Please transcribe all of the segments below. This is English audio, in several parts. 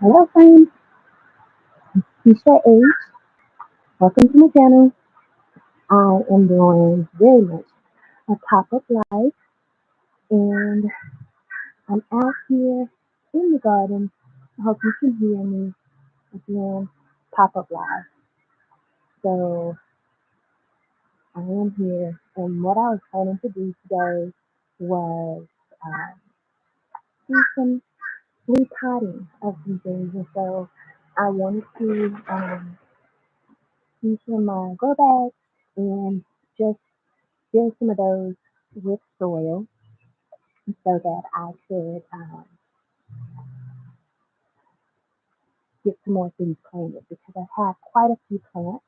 Hello friends, Keshia H. Welcome to my channel. I am doing very much a pop-up live and I'm out here in the garden. I hope you can hear me again. Pop-up live. So I am here and what I was planning to do today was um, do some repotting of some things. And so I wanted to use some of my grow bags and just fill some of those with soil so that I could get some more things planted because I have quite a few plants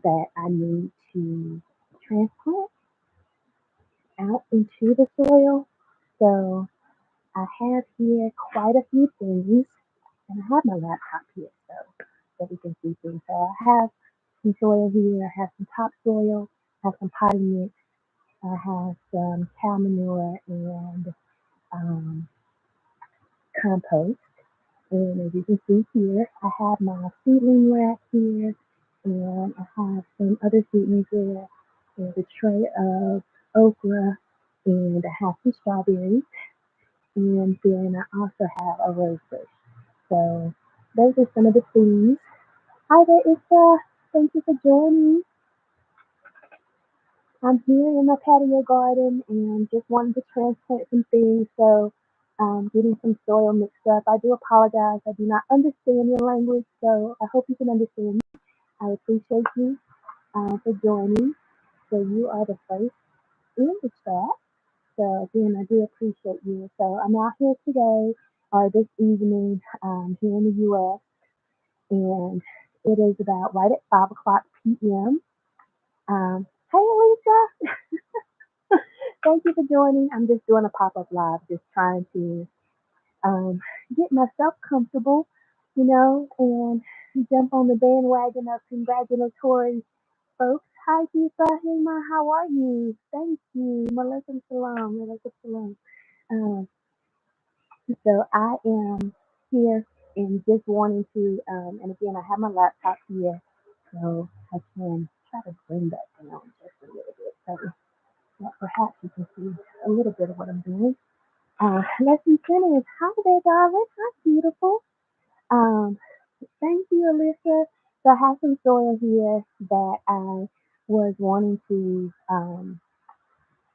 that I need to transplant out into the soil. So I have here quite a few things, and I have my laptop here so we can see things. So I have some soil here, I have some topsoil, I have some potting mix, I have some cow manure and um, compost. And as you can see here, I have my seedling rack here, and I have some other seedlings there. There's a tray of okra, and I have some strawberries, and then I also have a rose bush. So those are some of the things. Hi there, Issa. Thank you for joining. I'm here in my patio garden and just wanted to transplant some things. So getting some soil mixed up. I do apologize. I do not understand your language, so I hope you can understand me. I appreciate you for joining. So you are the first in the chat. So again, I do appreciate you. So I'm out here today or this evening here in the U.S. and it is about right at 5 o'clock p.m. Hey, Alicia. Thank you for joining. I'm just doing a pop-up live, just trying to um, get myself comfortable, and jump on the bandwagon of congratulatory folks. Hi, Deepa. Hey, Ma, how are you? Thank you. Malaikum salam. Malaikum salam. Um, so I am here and just wanting to, and again, I have my laptop here, so I can try to bring that down just a little bit so that perhaps you can see a little bit of what I'm doing. Lesson 10 is hi there, darling. Hi, beautiful. Um, Thank you, Alyssa. So I have some soil here that I was wanting to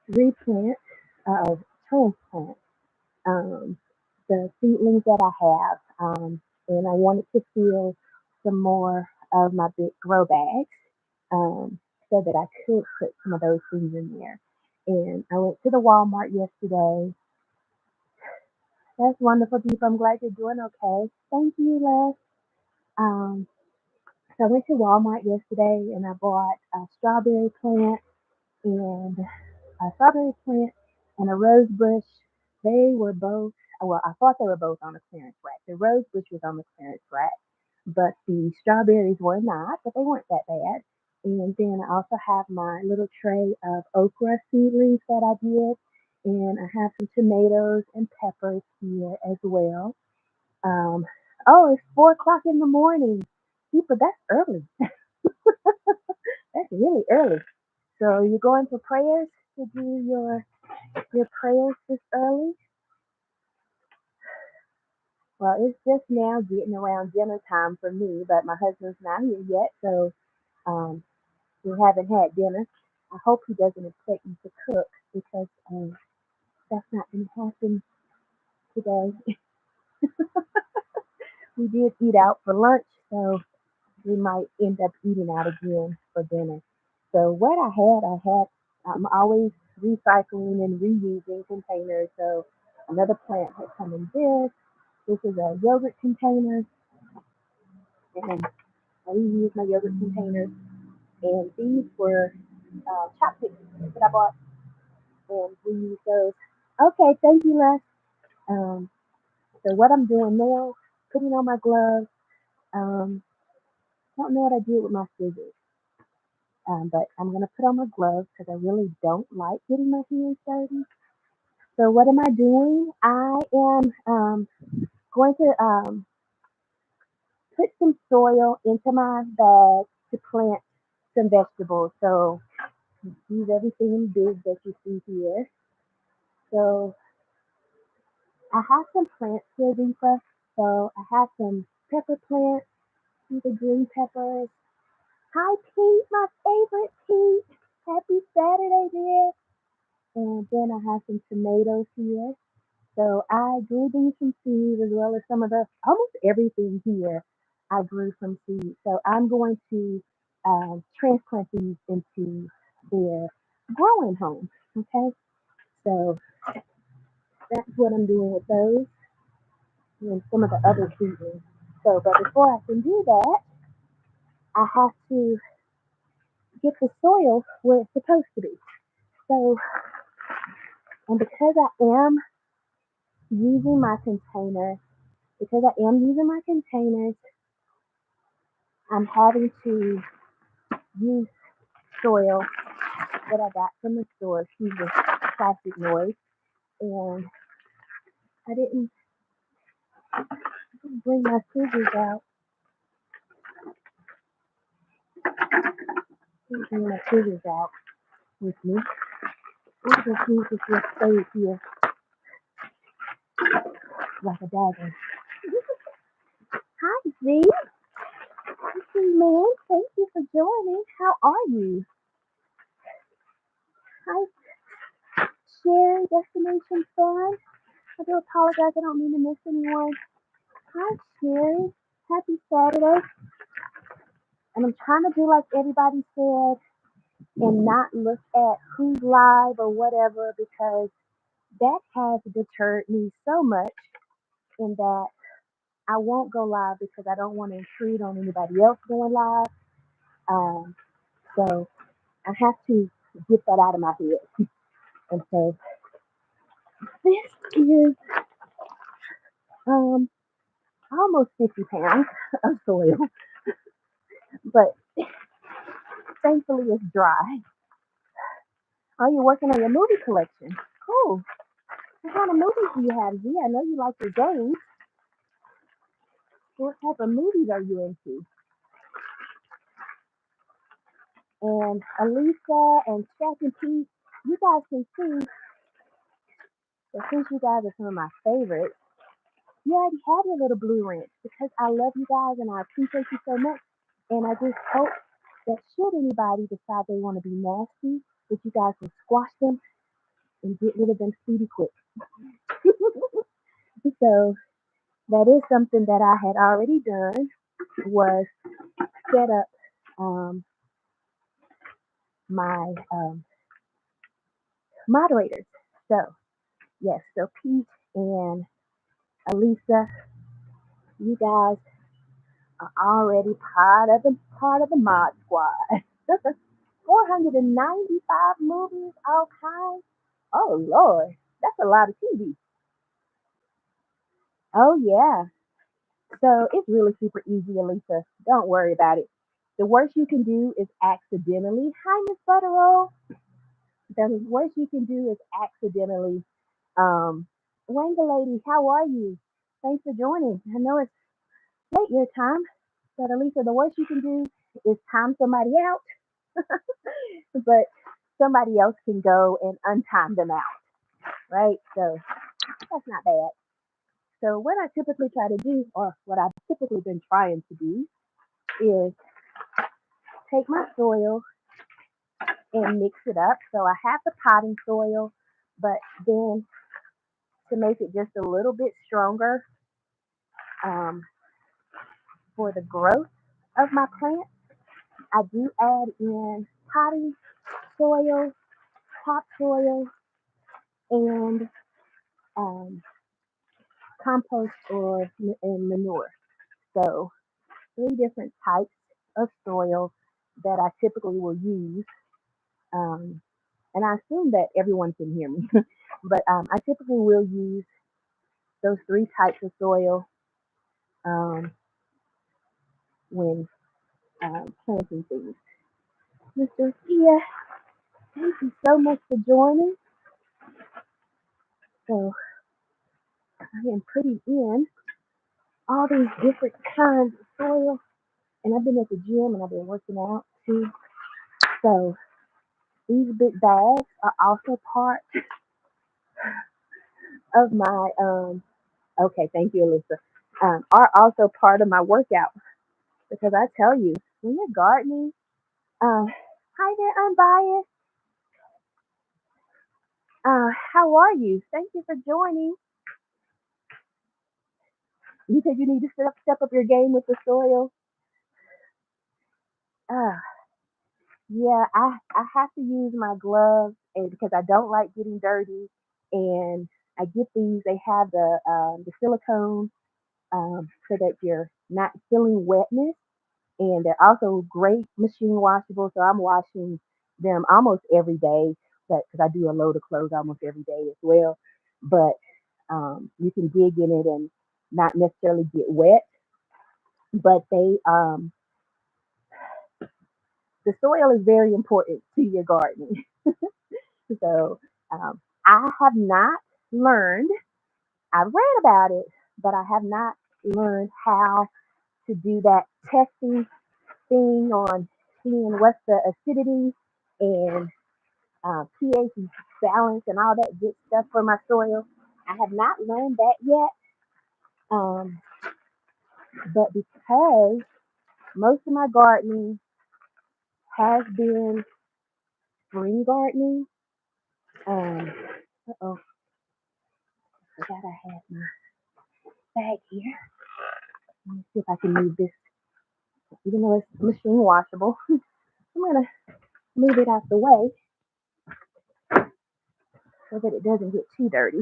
replant or transplant um, the seedlings that I have. And I wanted to fill some more of my big grow bags so that I could put some of those things in there. And I went to the Walmart yesterday. That's wonderful, Deep. I'm glad you're doing okay. Thank you, Les. Um, so I went to Walmart yesterday and I bought a strawberry plant and a rose bush. They were both, well, I thought they were both on the clearance rack. The rose bush was on the clearance rack, but the strawberries were not, but they weren't that bad. And then I also have my little tray of okra seedlings that I did. And I have some tomatoes and peppers here as well. Um, oh, it's 4 o'clock in the morning. People, that's early. That's really early. So you're going for prayers to do your prayers this early? Well, it's just now getting around dinner time for me, but my husband's not here yet, so um, we haven't had dinner. I hope he doesn't expect me to cook because that's not going to happen today. We did eat out for lunch, so we might end up eating out again for dinner. So what I'm always recycling and reusing containers. So another plant has come in this. This is a yogurt container, and I reuse my yogurt containers. And these were chopsticks that I bought, and we use those. Okay, thank you, Les. Um, so what I'm doing now, putting on my gloves. Um, don't know what I did with my scissors. But I'm gonna put on my gloves because I really don't like getting my hands dirty. So what am I doing? I am going to put some soil into my bag to plant some vegetables. So use everything big that you see here. So I have some plants here, Lisa. So I have some pepper plants, see the green peppers. Hi, Pete, my favorite Pete. Happy Saturday, dear. And then I have some tomatoes here. So I grew these from seeds as well as some of the, almost everything here I grew from seeds. So I'm going to transplant these into their growing home. Okay. So that's what I'm doing with those and some of the other seedlings. So, but before I can do that, I have to get the soil where it's supposed to be. So, and using my container, because I am using my containers, I'm having to use soil that I got from the store. Excuse the plastic noise. And I didn't bring my scissors out. Didn't bring my scissors out with me. I'm just use this little spade here like a dagger. Hi, Z. Man, thank you for joining. How are you? Hi, Sherry, Destination Fun. I do apologize. I don't mean to miss anyone. Hi, Sherry. Happy Saturday. And I'm trying to do like everybody said and not look at who's live or whatever because that has deterred me so much in that I won't go live because I don't want to intrude on anybody else going live. Um, so I have to get that out of my head. And so this is um, almost 50 pounds of soil, but thankfully it's dry. Oh, you're working on your movie collection. Cool. What kind of movies do you have, Z? I know you like your games. What type of movies are you into? And Alisa and Jack and Pete, you guys can see that since you guys are some of my favorites, you already have your little blue wrench because I love you guys and I appreciate you so much. And I just hope that should anybody decide they want to be nasty, that you guys will squash them and get rid of them speedy quick. So that is something that I had already done was set up um, my moderators. So yes, so Pete and Alisa, you guys are already part of the mod squad. 495 movies, all kinds. Oh Lord, that's a lot of TV. Oh yeah. So it's really super easy, Alisa. Don't worry about it. The worst you can do is accidentally. Hi, Miss Butterroll. The worst you can do is accidentally. Wanga lady, how are you? Thanks for joining. I know it's late your time, but Alisa, the worst you can do is time somebody out, but somebody else can go and untime them out, right? So that's not bad. So what I typically try to do, or what I've typically been trying to do, is take my soil and mix it up. So I have the potting soil, but then to make it just a little bit stronger um, for the growth of my plant, I do add in potting soil, topsoil, and um, compost and manure. So three different types of soil that I typically will use. Um, and I assume that everyone can hear me, but I typically will use those three types of soil um, when planting things. Mr. Kia, thank you so much for joining. So I am putting in all these different kinds of soil, and I've been at the gym and I've been working out too. So these big bags are also part of my okay, thank you, Alyssa. Are also part of my workout because I tell you, when you're gardening, hi there, unbiased. How are you? Thank you for joining. You said you need to step up your game with the soil. Uh, yeah, I have to use my gloves and because I don't like getting dirty. And I get these. They have the silicone so that you're not feeling wetness. And they're also great machine washable. So I'm washing them almost every day, but because I do a load of clothes almost every day as well. But you can dig in it and not necessarily get wet. But the soil is very important to your gardening. So I have not learned. I've read about it, but I have not learned how to do that testing thing on seeing what's the acidity and pH balance and all that good stuff for my soil. I have not learned that yet, um, but because most of my gardening has been spring gardening, um, uh-oh, I forgot I had my bag here. Let me see if I can move this, even though it's machine washable. I'm gonna move it out the way so that it doesn't get too dirty.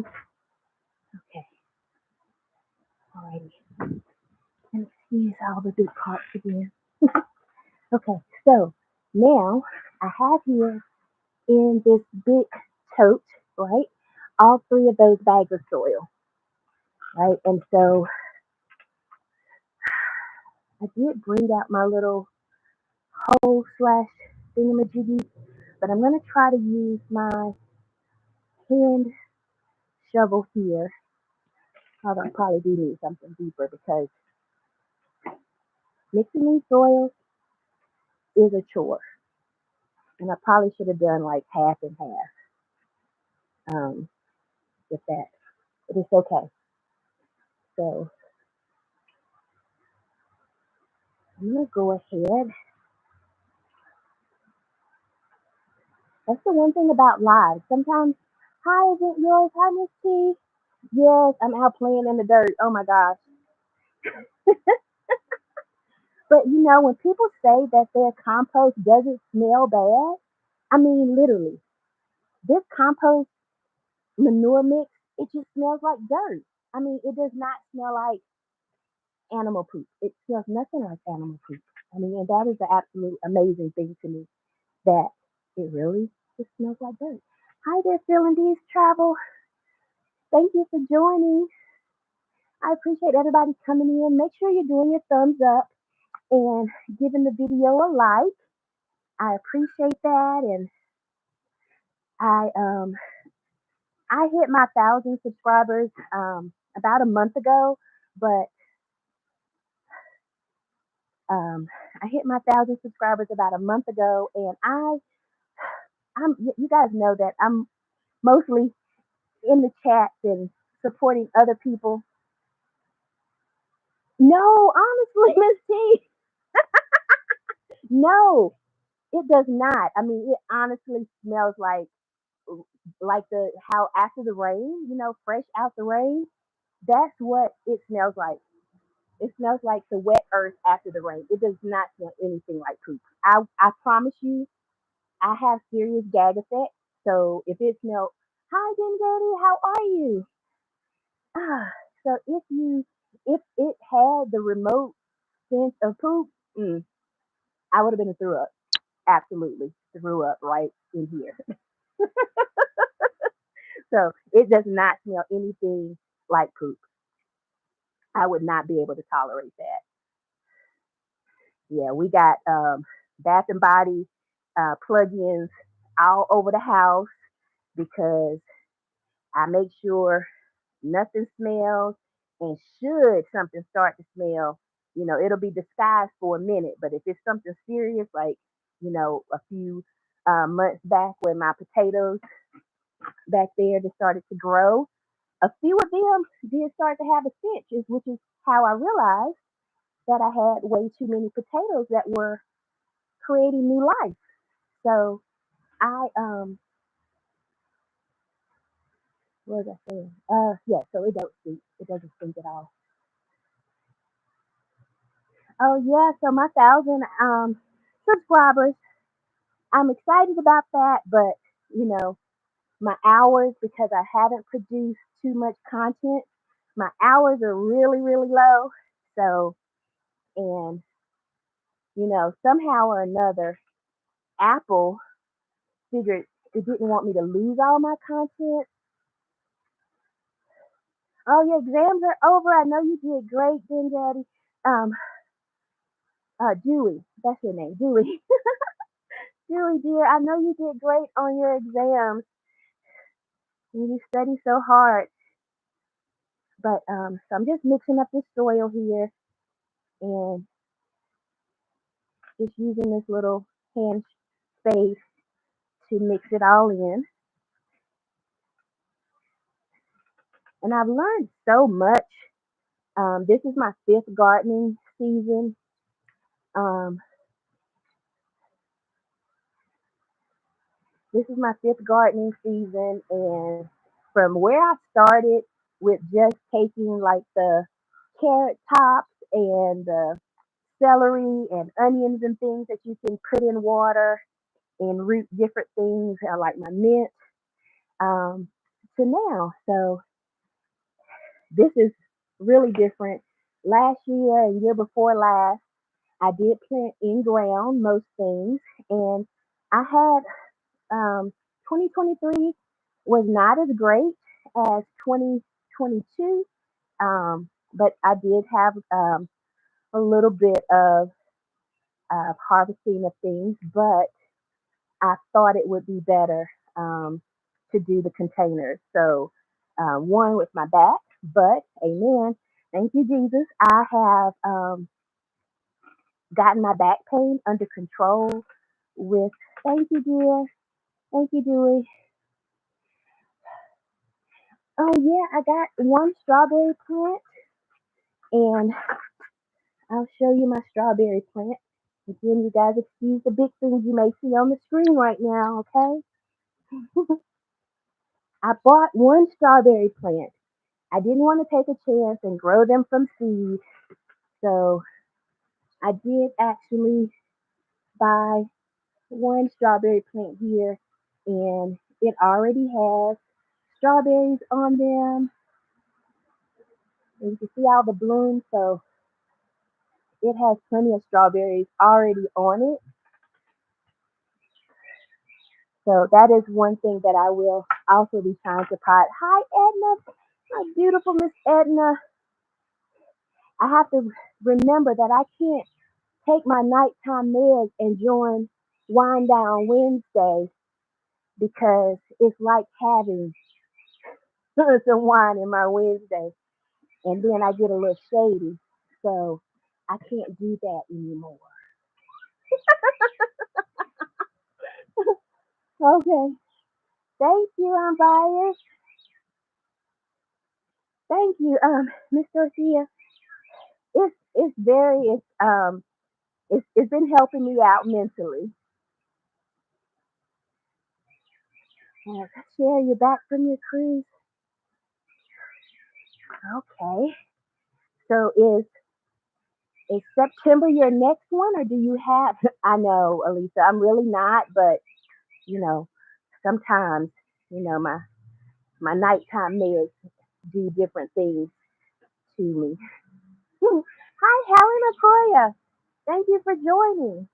Okay, alrighty. And excuse all the big parts again. Okay, so now I have here in this big tote, right? All three of those bags of soil, right? And so I did bring out my little hole slash thingamajiggy, but I'm gonna try to use my hand shovel here. Although I probably do need something deeper because mixing these soils is a chore, and I probably should have done like half and half with that, but it's okay. So I'm gonna go ahead. That's the one thing about live. Sometimes, hi, is it yours? Hi, Miss T. Yes, I'm out playing in the dirt. Oh my gosh. But you know, when people say that their compost doesn't smell bad, I mean, literally, this compost manure mix, it just smells like dirt. I mean, it does not smell like animal poop. It smells nothing like animal poop. I mean, and that is the absolute amazing thing to me that it really just smells like dirt. Hi there, Phil and D's Travel. Thank you for joining. I appreciate everybody coming in. Make sure you're doing your thumbs up and giving the video a like. I appreciate that. And I um I hit my 1,000 subscribers about a month ago, but um I hit my 1,000 subscribers about a month ago, and you guys know that I'm mostly in the chats and supporting other people. No, honestly, Miss T, no, it does not. I mean, it honestly smells like the how after the rain, fresh out the rain. That's what it smells like. It smells like the wet earth after the rain. It does not smell anything like poop. I promise you, I have serious gag effect. So if it smells, hi Daddy, how are you? Ah, so if it had the remote sense of poop, I would have been a threw up. Absolutely threw up right in here. So it does not smell anything like poop. I would not be able to tolerate that. Yeah, we got Bath and Body plug-ins all over the house because I make sure nothing smells. And should something start to smell, it'll be disguised for a minute. But if it's something serious, like, a few months back when my potatoes back there just started to grow, a few of them did start to have a stench, which is how I realized that I had way too many potatoes that were creating new life. So I what was I saying? Yeah, so it don't stink. It doesn't stink at all. Oh yeah, so my 1,000 subscribers, I'm excited about that, but you know, my hours, because I haven't produced too much content, my hours are really, really low. So, and somehow or another, Apple figured it didn't want me to lose all my content. Oh, your exams are over. I know you did great, then, Daddy. Um, Dewey, that's your name, Dewey. Dewey, dear, I know you did great on your exams. And you study so hard. But so I'm just mixing up this soil here and just using this little hand space to mix it all in. And I've learned so much. This is my fifth gardening season. Um, this is my fifth gardening season, and from where I started with just taking like the carrot tops and the celery and onions and things that you can put in water and root different things, like my mint, um, to now. So this is really different. Last year and year before last, I did plant in ground most things, and I had 2023 was not as great as 2022, but I did have a little bit of harvesting of things, but I thought it would be better to do the containers. So, one with my back, but amen. Thank you, Jesus. I have gotten my back pain under control with, thank you, dear. Thank you, Dewey. Oh, yeah, I got one strawberry plant, and I'll show you my strawberry plant. Again, you guys excuse the big things you may see on the screen right now, okay? I bought one strawberry plant. I didn't want to take a chance and grow them from seed, so I did actually buy one strawberry plant here, and it already has strawberries on them. And you can see all the blooms, so it has plenty of strawberries already on it. So that is one thing that I will also be trying to pot. Hi, Edna, my beautiful Miss Edna. I have to remember that I can't take my nighttime meds and join Wind Down Wednesday because it's like having some wine in my Wednesday, and then I get a little shady. So I can't do that anymore. Okay. Thank you, unbiased. Thank you, Miss Garcia. It's very it's been helping me out mentally. Share you back from your cruise. Okay. So is September your next one, or do you have? I know, Elisa, I'm really not, but you know, sometimes my nighttime meds do different things to me. Hi, Helen Okoya. Thank you for joining.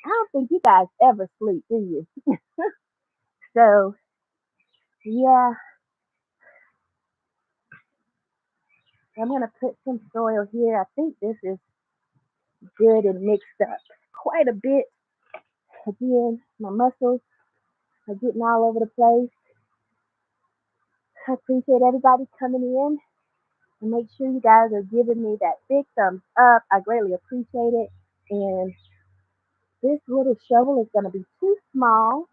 I don't think you guys ever sleep, do you? So yeah, I'm gonna put some soil here. I think this is good and mixed up quite a bit. Again, my muscles are getting all over the place. I appreciate everybody coming in. And make sure you guys are giving me that big thumbs up. I greatly appreciate it. And this little shovel is going to be too small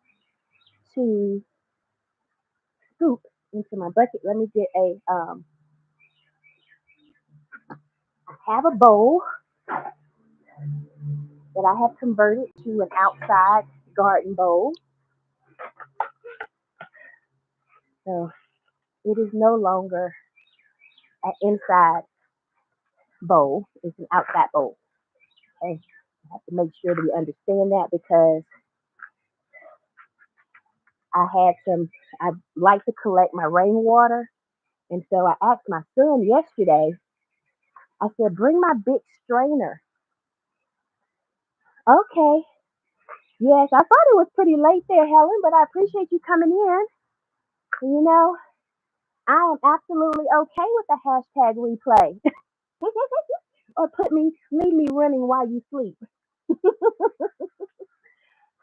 to scoop into my bucket. Let me get I have a bowl that I have converted to an outside garden bowl. So it is no longer an inside bowl, it's an outside bowl. Okay. I have to make sure that you understand that because I like to collect my rainwater. And so I asked my son yesterday, I said, bring my big strainer. Okay. Yes, I thought it was pretty late there, Helen, but I appreciate you coming in. You know, I am absolutely okay with the hashtag replay. Or leave me running while you sleep.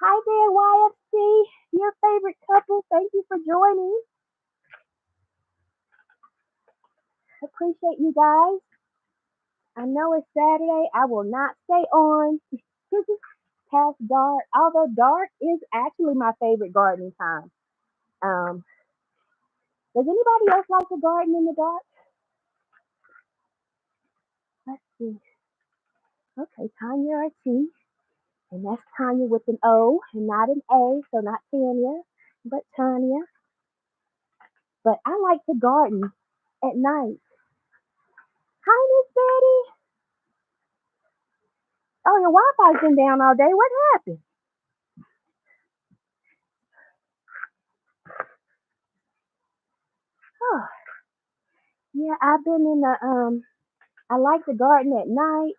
Hi there, YFC, your favorite couple. Thank you for joining. Appreciate you guys. I know it's Saturday. I will not stay on past dark, although dark is actually my favorite gardening time. Um, does anybody else like to garden in the dark? Let's see. Okay, Tanya or T. And that's Tanya with an O and not an A, so not Tanya, but Tanya. But I like to garden at night. Hi, Miss Betty. Oh, your Wi-Fi's been down all day. What happened? Oh, yeah, I've been in the I like to garden at night,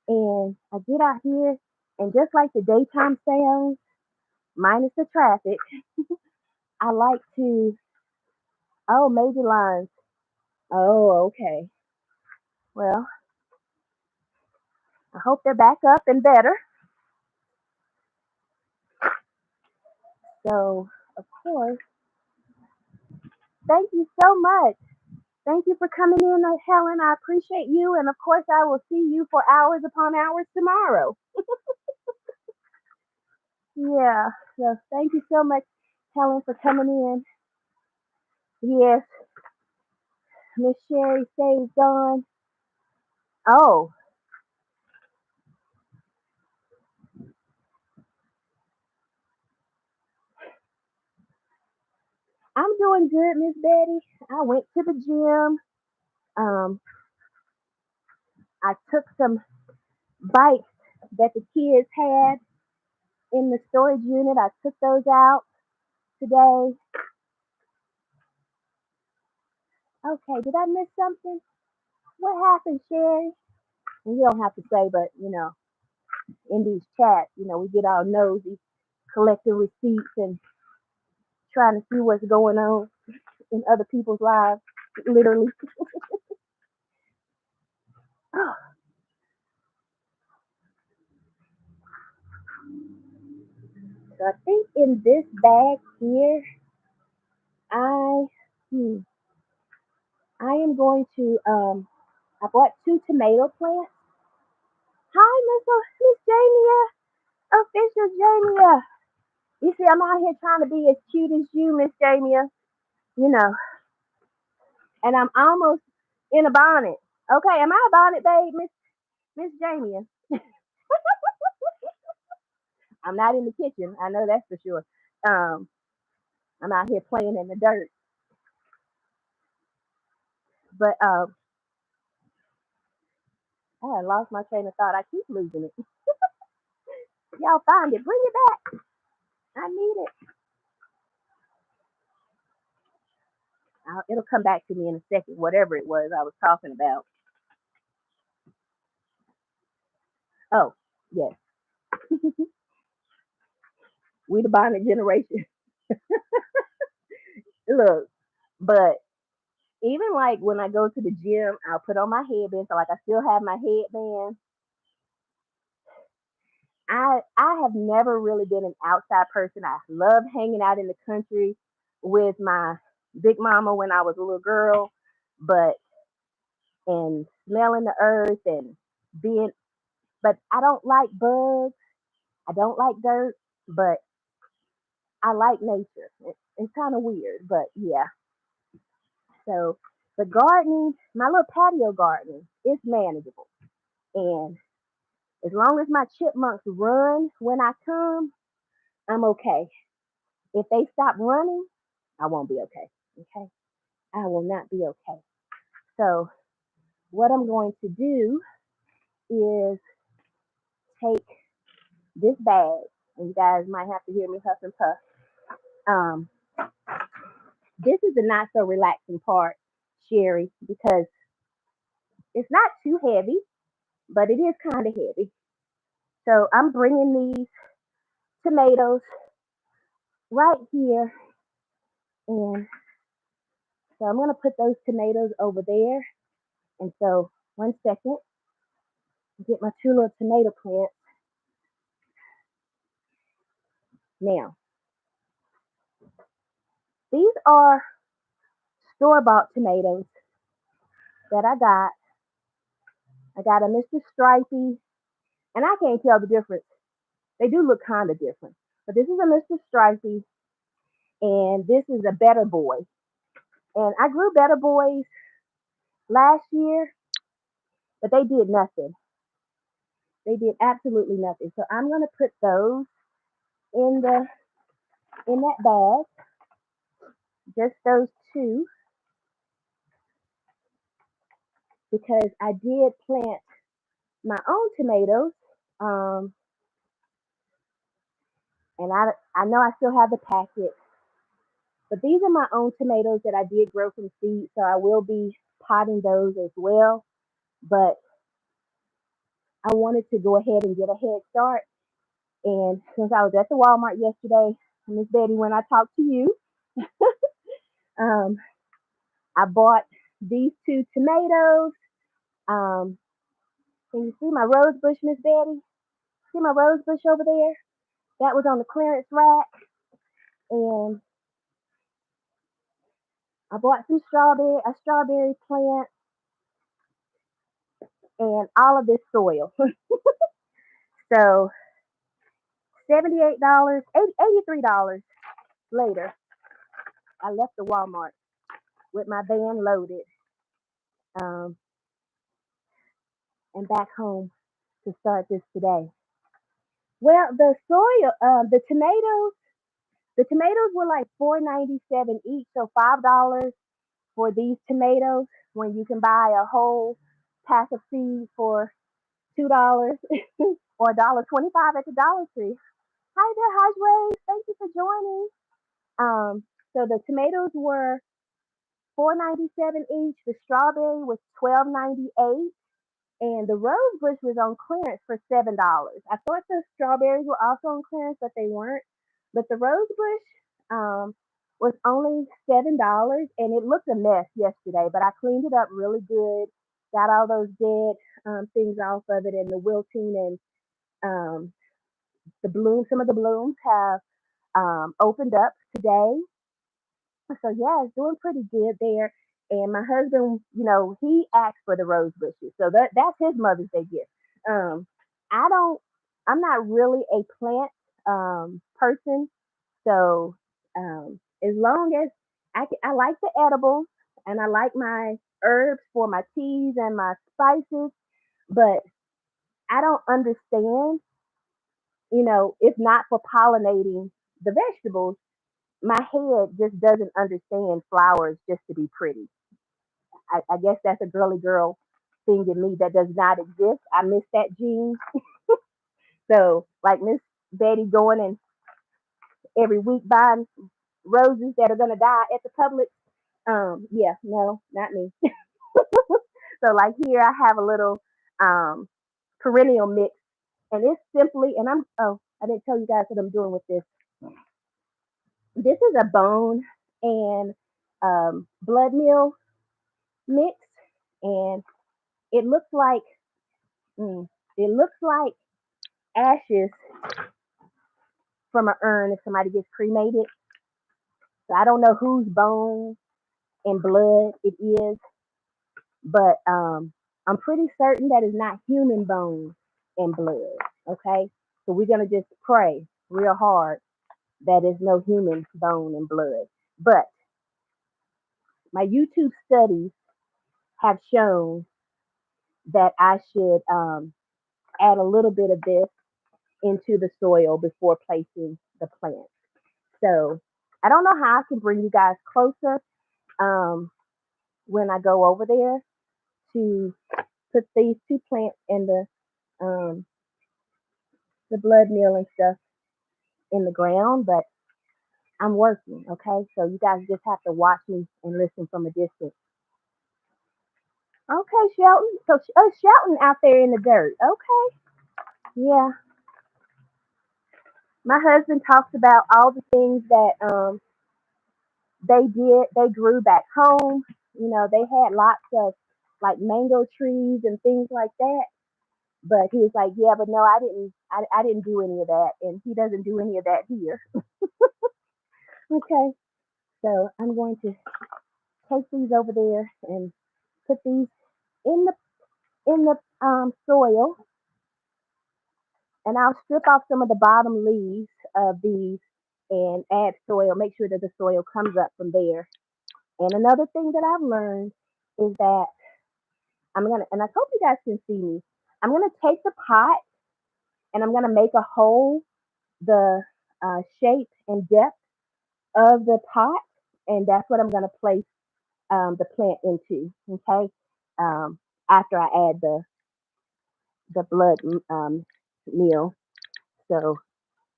and I get out here, and just like the daytime sounds, minus the traffic, I like to. Oh, major lines. Oh, okay. Well, I hope they're back up and better. So, of course, thank you so much. Thank you for coming in, Helen. I appreciate you. And of course, I will see you for hours upon hours tomorrow. Yeah. So thank you so much, Helen, for coming in. Yes, Miss Sherry stays gone. Oh, I'm doing good, Miss Betty. I went to the gym. Um, I took some bikes that the kids had in the storage unit. I took those out today. Okay, did I miss something? What happened, Sherry? And you don't have to say, but in these chats, we get all nosy, collecting receipts and trying to see what's going on in other people's lives, literally. So I think in this bag here, I hmm, I am going to I bought two tomato plants. Hi, Miss Jamia, official Jamia. You see, I'm out here trying to be as cute as you, Miss Jamia. You know, and I'm almost in a bonnet. Okay, am I a bonnet, babe, Miss Jamia? I'm not in the kitchen. I know that's for sure. Um, I'm out here playing in the dirt. But I had lost my train of thought. I keep losing it. Y'all find it. Bring it back. I need it. It'll come back to me in a second, whatever it was I was talking about. Oh, yes. We the bonnet generation. Look, but even like when I go to the gym, I'll put on my headband. So like I still have my headband. I have never really been an outside person. I love hanging out in the country with my big mama when I was a little girl, but and smelling the earth and being, but I don't like bugs. I don't like dirt, but I like nature. It's kind of weird, but yeah. So the gardening, my little patio gardening, is manageable. And as long as my chipmunks run when I come, I'm okay. If they stop running, I won't be okay. Okay. I will not be okay. So what I'm going to do is take this bag, and you guys might have to hear me huff and puff. Um, this is the not so relaxing part, Sherry, because it's not too heavy, but it is kind of heavy. So I'm bringing these tomatoes right here, and so I'm gonna put those tomatoes over there. And so 1 second, get my two little tomato plants. Now these are store-bought tomatoes that I got. I got a Mr. Stripey, and I can't tell the difference. They do look kind of different, but this is a Mr. Stripey, and this is a Better Boy. And I grew Better Boys last year, but they did nothing. They did absolutely nothing. So I'm gonna put those in the in that bag, just those two, because I did plant my own tomatoes. Um, and I know I still have the packet, but these are my own tomatoes that I did grow from seed, so I will be potting those as well. But I wanted to go ahead and get a head start. And since I was at the Walmart yesterday, Miss Betty, when I talked to you, um, I bought these two tomatoes. Um, can you see my rose bush, Miss Betty? See my rose bush over there? That was on the clearance rack. And I bought a strawberry plant, and all of this soil. So $78, $83 later, I left the Walmart with my van loaded, um, and back home to start this today. Well, the soil, the tomatoes were like $4.97 each, so $5 for these tomatoes when you can buy a whole pack of seeds for $2 or $1.25 at the Dollar Tree. Hi there, Hajway. Thank you for joining. So the tomatoes were $4.97 each. The strawberry was $12.98, and the rose bush was on clearance for $7. I thought the strawberries were also on clearance, but they weren't. But the rose bush was only $7, and it looked a mess yesterday. But I cleaned it up really good, got all those dead things off of it, and the wilting and um, the bloom. Some of the blooms have opened up today. So yeah, it's doing pretty good there. And my husband, he asked for the rose bushes, so that's his Mother's Day gift. Um, I don't, I'm not really a plant person, so as long as I like the edibles and I like my herbs for my teas and my spices, but I don't understand, if not for pollinating the vegetables, my head just doesn't understand flowers just to be pretty. I guess that's a girly girl thing in me that does not exist. I miss that gene. So, like Miss Betty going and every week buying roses that are gonna die at the Publix. Yeah, no, not me. So, like here, I have a little um perennial mix, and it's simply, and I didn't tell you guys what I'm doing with this. This is a bone and blood meal mix, and it looks like mm, it looks like ashes from an urn if somebody gets cremated. So I don't know whose bone and blood it is, but I'm pretty certain that is not human bone and blood. Okay, so we're gonna just pray real hard that is no human bone and blood. But my YouTube studies have shown that I should add a little bit of this into the soil before placing the plant. So I don't know how I can bring you guys closer um, when I go over there to put these two plants in um, the blood meal and stuff in the ground, but I'm working, okay? So you guys just have to watch me and listen from a distance. Okay, Shelton. So Shelton out there in the dirt. Okay. Yeah. My husband talks about all the things that they grew back home. You know, they had lots of like mango trees and things like that. But he was like, yeah, but no, I didn't do any of that, and he doesn't do any of that here. Okay, so I'm going to take these over there and put these in the soil, and I'll strip off some of the bottom leaves of these and add soil. Make sure that the soil comes up from there. And another thing that I've learned is that and I hope you guys can see me. I'm gonna take the pot and I'm gonna make a hole the shape and depth of the pot, and that's what I'm gonna place the plant into. Okay, after I add the blood meal. So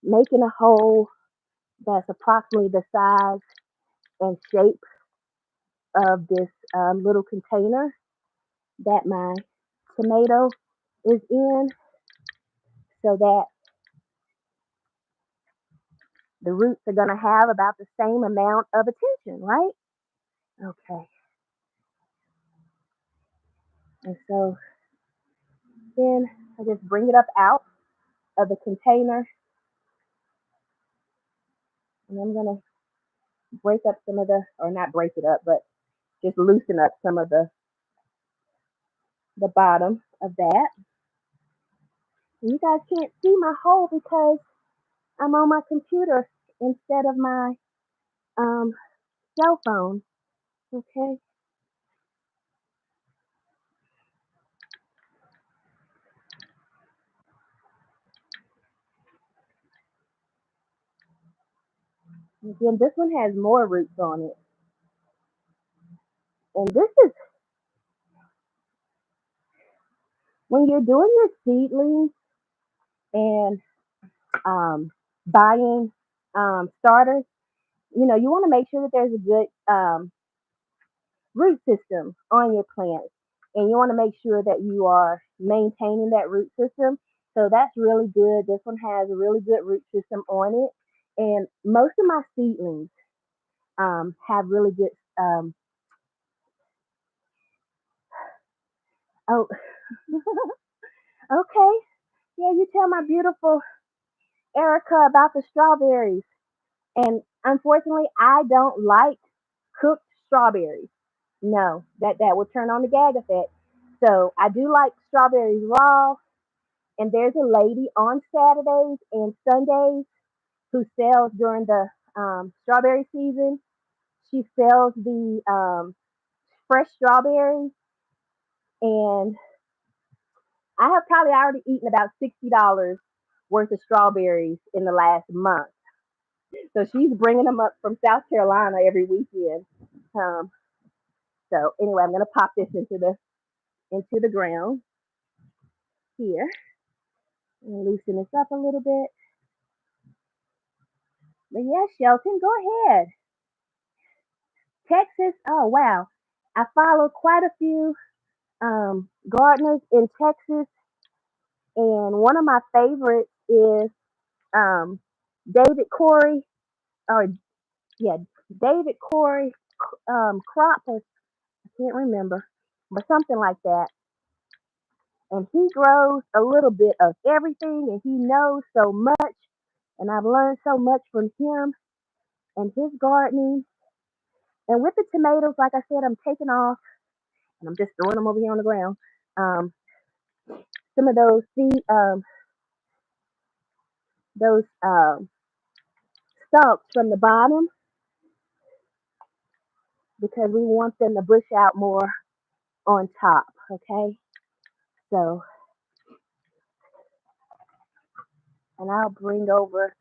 making a hole that's approximately the size and shape of this little container that my tomato is in, so that the roots are going to have about the same amount of attention, right? Okay. And so then I just bring it up out of the container, and I'm going to break up some of or not break it up, but just loosen up some of the bottom of that. And you guys can't see my hole because I'm on my computer instead of my um, cell phone. Okay. And then this one has more roots on it. And this is when you're doing your seedlings and um, buying starters, you know, you want to make sure that there's a good root system on your plants. And you want to make sure that you are maintaining that root system. So that's really good. This one has a really good root system on it. And most of my seedlings have really good. Oh, okay. Yeah, you tell my beautiful Erica about the strawberries. And unfortunately, I don't like cooked strawberries. No, that will turn on the gag effect. So I do like strawberries raw. And there's a lady on Saturdays and Sundays who sells during the strawberry season. She sells the fresh strawberries, and I have probably already eaten about $60 worth of strawberries in the last month. So she's bringing them up from South Carolina every weekend. Um, so anyway, I'm gonna pop this into the ground here and loosen this up a little bit. But yeah, Shelton, go ahead. Texas, oh wow. I follow quite a few gardeners in Texas, and one of my favorites is um, David Corey, or yeah, David Corey Crop, or I can't remember, but something like that. And he grows a little bit of everything, and he knows so much, and I've learned so much from him and his gardening. And with the tomatoes, like I said, I'm taking off and I'm just throwing them over here on the ground. Um, some of those stalks from the bottom because we want them to bush out more on top. Okay, so and I'll bring over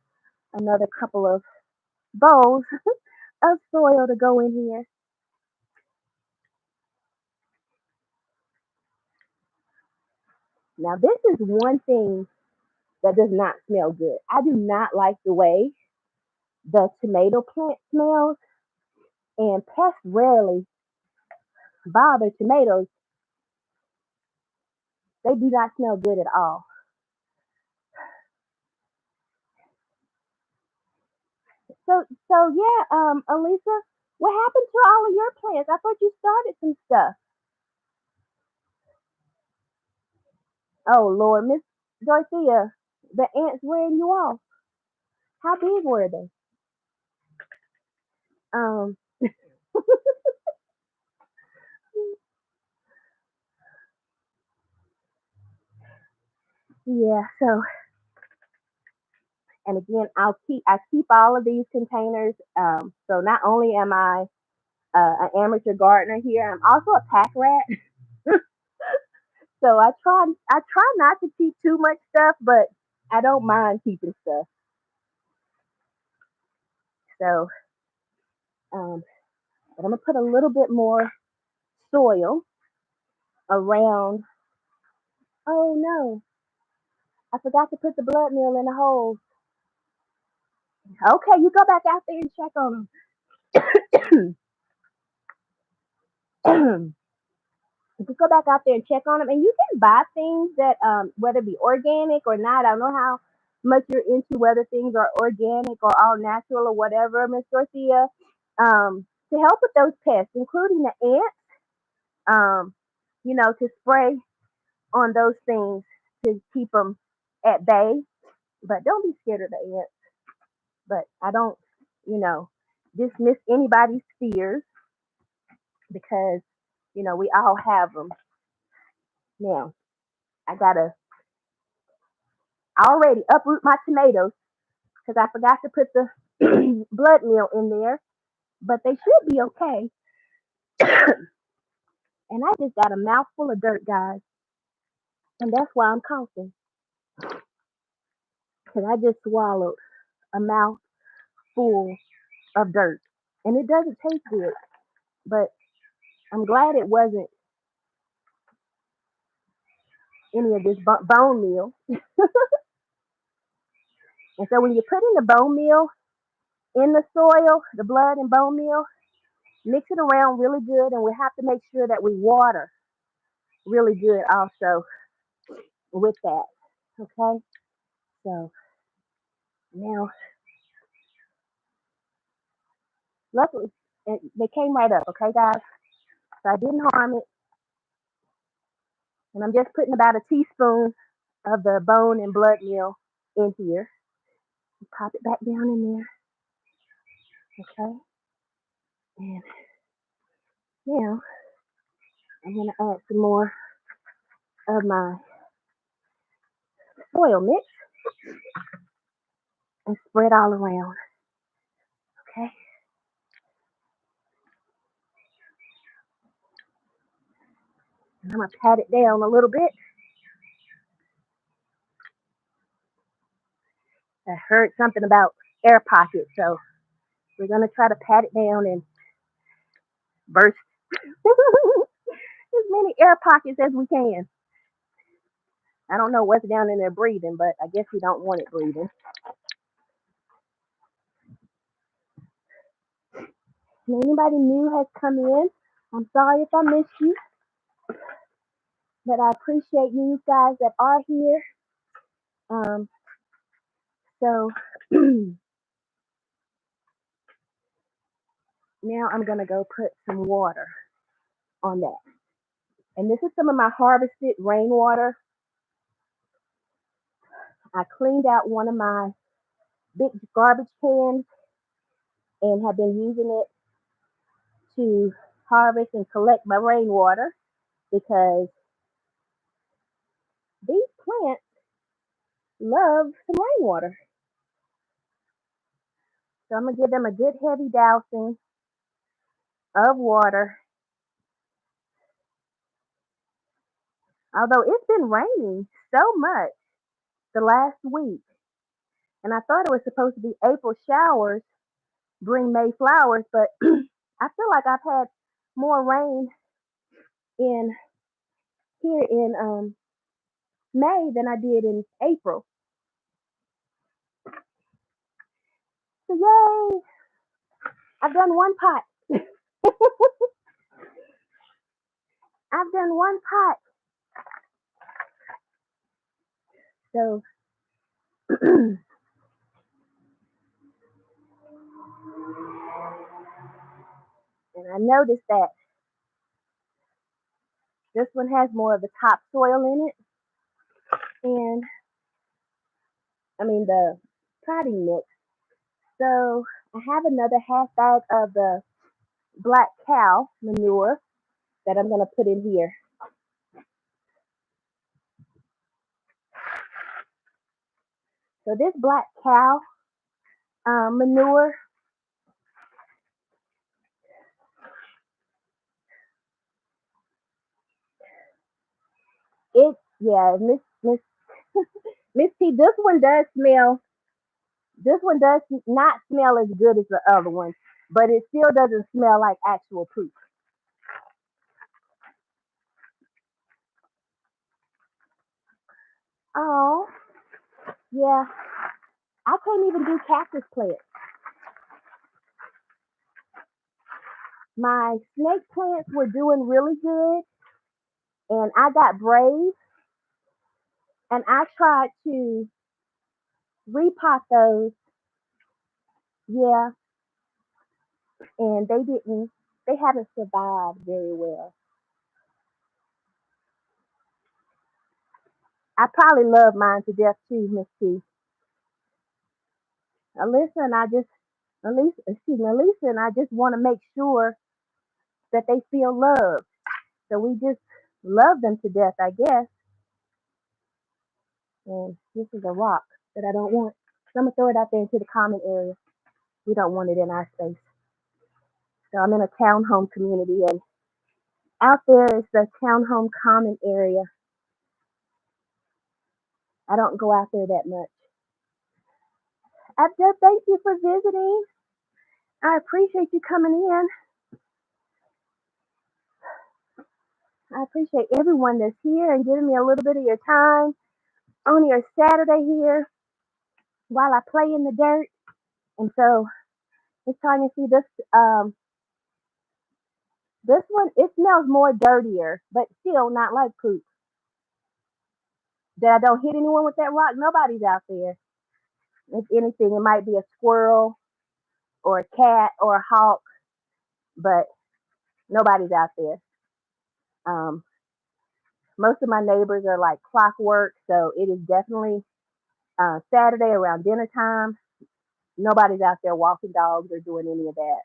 another couple of bowls of soil to go in here. Now this is one thing that does not smell good. I do not like the way the tomato plant smells, and pests rarely bother tomatoes. They do not smell good at all. So yeah, Elisa, what happened to all of your plants? I thought you started some stuff. Oh Lord, Miss Dorothea, the ants wearing you off. How big were they? Um, yeah. So, and again, I keep all of these containers. So not only am I an amateur gardener here, I'm also a pack rat. So I try not to keep too much stuff, but I don't mind keeping stuff. So, um, but I'm gonna put a little bit more soil around. Oh no, I forgot to put the blood meal in the hole. Okay, you go back out there and check on them. Just go back out there and check on them, and you can buy things that, whether it be organic or not. I don't know how much you're into whether things are organic or all natural or whatever, Miss Dorothea. To help with those pests, including the ants, um, to spray on those things to keep them at bay. But don't be scared of the ants. But I don't, you know, dismiss anybody's fears because, we all have them. Now, I gotta already uproot my tomatoes because I forgot to put the blood meal in there, but they should be okay. And I just got a mouthful of dirt, guys, and that's why I'm coughing because I just swallowed a mouthful of dirt, and it doesn't taste good. But I'm glad it wasn't any of this bone meal. And so when you're putting the bone meal in the soil, the blood and bone meal, mix it around really good, and we have to make sure that we water really good also with that. Okay, so now, luckily, they came right up. Okay, guys, so I didn't harm it, and I'm just putting about a teaspoon of the bone and blood meal in here. Pop it back down in there. Okay, and now I'm gonna add some more of my soil mix and spread all around. Okay, and I'm gonna pat it down a little bit. I heard something about air pockets, so we're gonna try to pat it down and burst as many air pockets as we can. I don't know what's down in there breathing, but I guess we don't want it breathing. And anybody new has come in, I'm sorry if I missed you, but I appreciate you guys that are here. Um, so now I'm gonna go put some water on that. And this is some of my harvested rainwater. I cleaned out one of my big garbage cans and have been using it to harvest and collect my rainwater. because these plants love some rainwater. So I'm gonna give them a good heavy dousing of water. Although it's been raining so much the last week, and I thought it was supposed to be April showers bring May flowers, but I feel like I've had more rain in here in May than I did in April. So yay! I've done one pot. I've done one pot. So and I noticed that this one has more of the topsoil in it, and I mean the potting mix. So I have another half bag of the black cow manure that I'm gonna put in here. So this black cow manure, it yeah, Miss T, this one does smell. This one does not smell as good as the other one, but it still doesn't smell like actual poop. Oh, yeah. I can't even do cactus plants. My snake plants were doing really good, and I got brave, and I tried to repot those. Yeah, and they didn't. They haven't survived very well. I probably love mine to death too, Miss T. Alyssa and I just, Alyssa and I just want to make sure that they feel loved. So we just love them to death, I guess. And this is a rock that I don't want. So I'm gonna throw it out there into the common area. We don't want it in our space. So I'm in a townhome community, and out there is the townhome common area. I don't go out there that much. Abdul, thank you for visiting. I appreciate you coming in. I appreciate everyone that's here and giving me a little bit of your time on your Saturday here while I play in the dirt. And so it's time to see this. This one, it smells more dirtier, but still not like poop. That I don't hit anyone with that rock. Nobody's out there. If anything, it might be a squirrel or a cat or a hawk, but nobody's out there. Um, most of my neighbors are like clockwork, so it is definitely Saturday around dinner time. Nobody's out there walking dogs or doing any of that.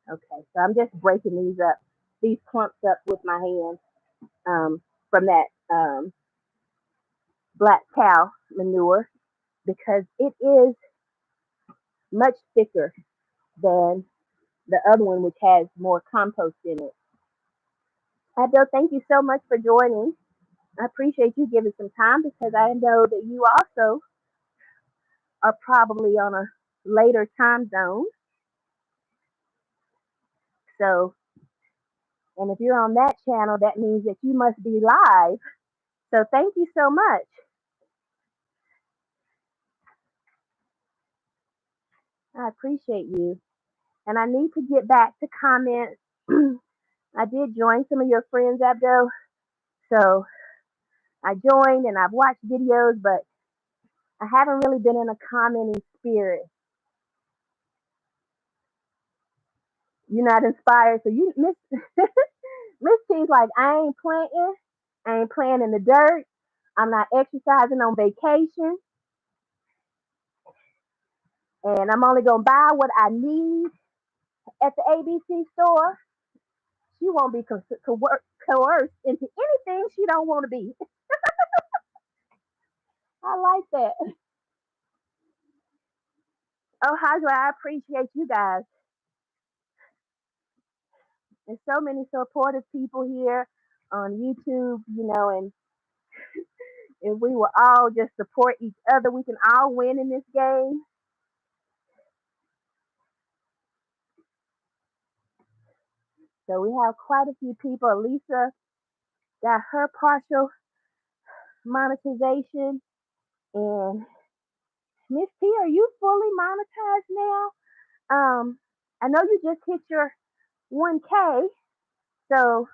Okay, so I'm just breaking these clumps up with my hands from that black cow manure because it is much thicker than the other one, which has more compost in it. Abdul, thank you so much for joining. I appreciate you giving some time because I know that you also are probably on a later time zone. So, and if you're on that channel, that means that you must be live. So, thank you so much. I appreciate you. And I need to get back to comments. I did join some of your friends, Abdo. So, I joined and I've watched videos, but I haven't really been in a commenting spirit. You're not inspired. So, you, Miss Miss T's like, I ain't planting. I ain't playing in the dirt. I'm not exercising on vacation. and I'm only gonna buy what I need at the ABC store, she won't be coerced into anything she don't want to be. I like that. Oh, Hydra, I appreciate you guys. There's so many supportive people here on YouTube, and if we will all just support each other, we can all win in this game. So we have quite a few people. Lisa got her partial monetization. And Miss T, are you fully monetized now? I know you just hit your 1K. So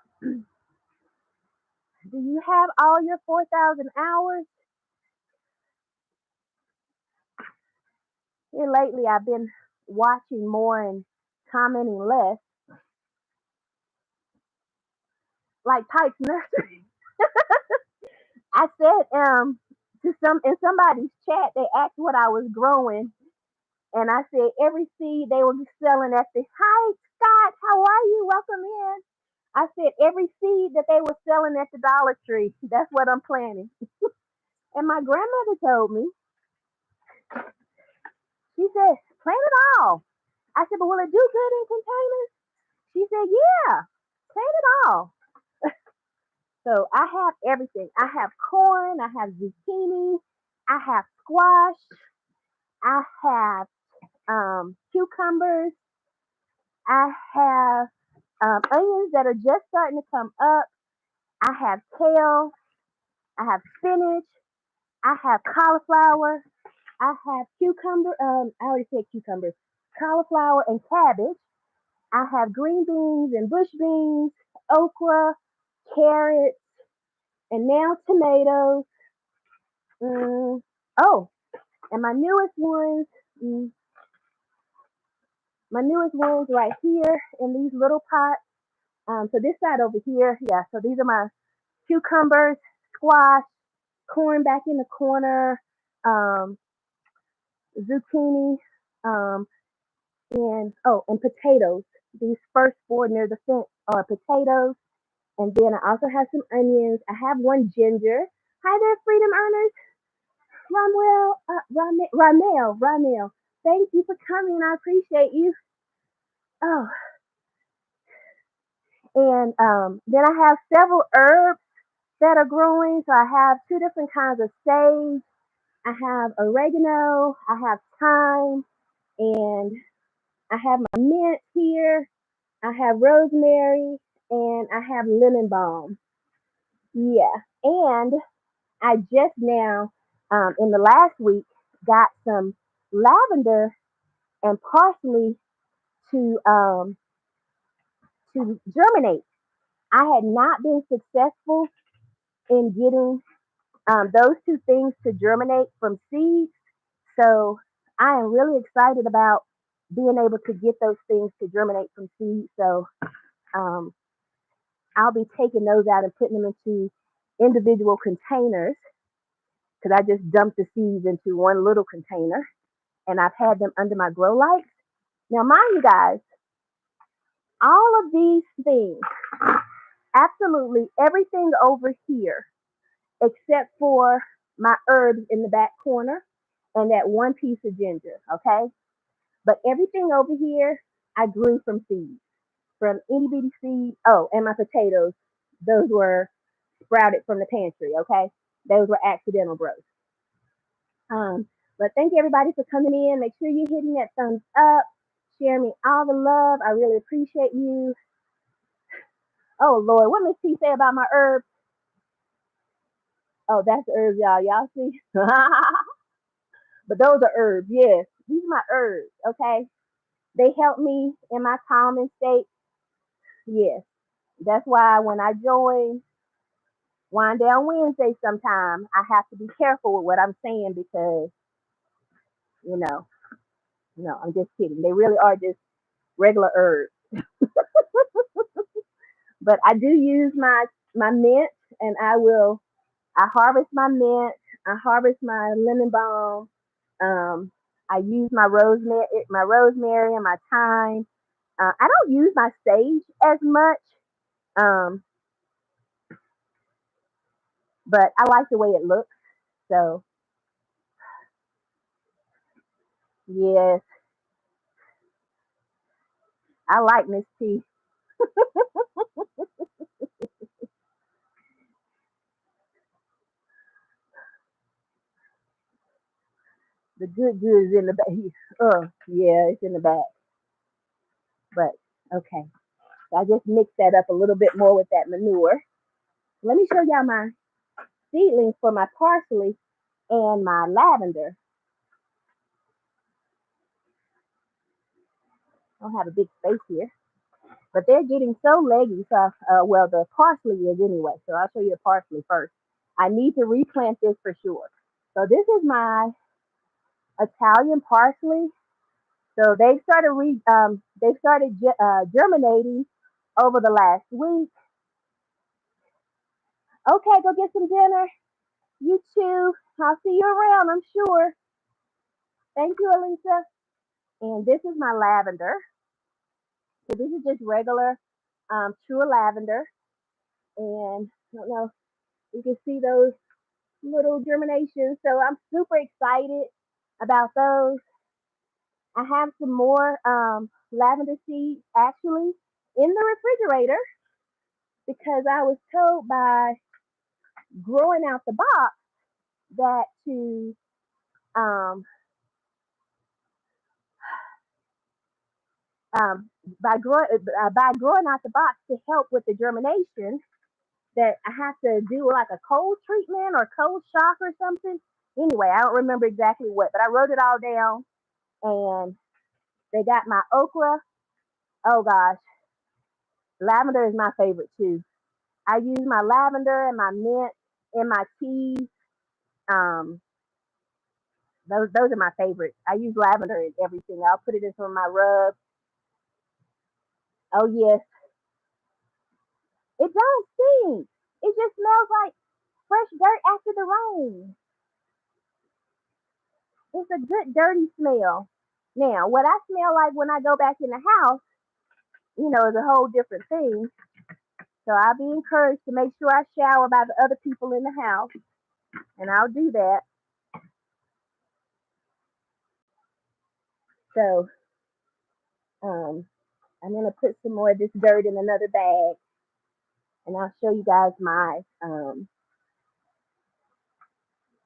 do you have all your 4,000 hours? Here lately, I've been watching more and commenting less, like Pike's Nursery. I said to some in somebody's chat, they asked what I was growing, and I said every seed they were selling at the Hi Scott, how are you? Welcome in. I said every seed that they were selling at the Dollar Tree, that's what I'm planting. And my grandmother told me, she said, plant it all. I said, but will it do good in containers? She said, yeah, plant it all. So I have everything. I have corn, I have zucchini, I have squash, I have cucumbers, I have onions that are just starting to come up. I have kale, I have spinach, I have cauliflower, I have cucumber. I already said cucumbers, cauliflower and cabbage. I have green beans and bush beans, okra, carrots, and now tomatoes. Mm, oh, and mm, my newest ones right here in these little pots. So this side over here, yeah. So these are my cucumbers, squash, corn back in the corner, um, zucchini, um, and potatoes. These first four near the fence are potatoes, and then I also have some onions. I have one ginger. Hi there, freedom earners. Ramel. Thank you for coming. I appreciate you. Oh, and then I have several herbs that are growing. So I have two different kinds of sage. I have oregano. I have thyme, and I have my mint here. I have rosemary, and I have lemon balm. Yeah, and I just now, in the last week, got some lavender and parsley to um, to germinate. I had not been successful in getting those two things to germinate from seeds, so I am really excited about being able to get those things to germinate from seeds. So um, I'll be taking those out and putting them into individual containers because I just dumped the seeds into one little container and I've had them under my grow lights. Now, mind you guys, all of these things, absolutely everything over here, except for my herbs in the back corner and that one piece of ginger, okay? But everything over here, I grew from seeds, from itty bitty seeds. Oh, and my potatoes, those were sprouted from the pantry, okay? Those were accidental growth. But thank you everybody for coming in. Make sure you're hitting that thumbs up. Share me all the love. I really appreciate you. Oh Lord, what Miss T say about my herbs? Oh, that's herbs, y'all. Y'all see? But those are herbs, yes. These are my herbs, okay? They help me in my calming state. Yes. That's why when I join Wind Down Wednesday sometime, I have to be careful with what I'm saying because, you know, no, I'm just kidding. They really are just regular herbs. But I do use my mint, and I harvest my mint. I harvest my lemon balm. Um, I use my rosemary and my thyme. I don't use my sage as much, um, but I like the way it looks. So yes, I like Miss T. The good is in the back. Yeah, it's in the back. But okay, so I just mixed that up a little bit more with that manure. Let me show y'all my seedlings for my parsley and my lavender. I don't have a big space here, but they're getting so leggy. So, well, the parsley is anyway. So I'll show you the parsley first. I need to replant this for sure. So this is my Italian parsley. So they started germinating over the last week. Okay, go get some dinner. You too. I'll see you around, I'm sure. Thank you, Elisa. And this is my lavender. So this is just regular true lavender. And I don't know, you can see those little germinations. So I'm super excited about those. I have some more lavender seeds actually in the refrigerator because I was told by growing out the box that to um, um, by growing out the box to help with the germination that I have to do like a cold treatment or cold shock or something. Anyway, I don't remember exactly what, but I wrote it all down and they got my okra. Oh gosh, lavender is my favorite too. I use my lavender and my mint in my teas. Um, those are my favorites. I use lavender in everything. I'll put it in some of my rubs. Oh yes, it don't stink. It just smells like fresh dirt after the rain. It's a good dirty smell. Now, what I smell like when I go back in the house, is a whole different thing. So I'll be encouraged to make sure I shower by the other people in the house, and I'll do that. So um, I'm gonna put some more of this dirt in another bag, and I'll show you guys my.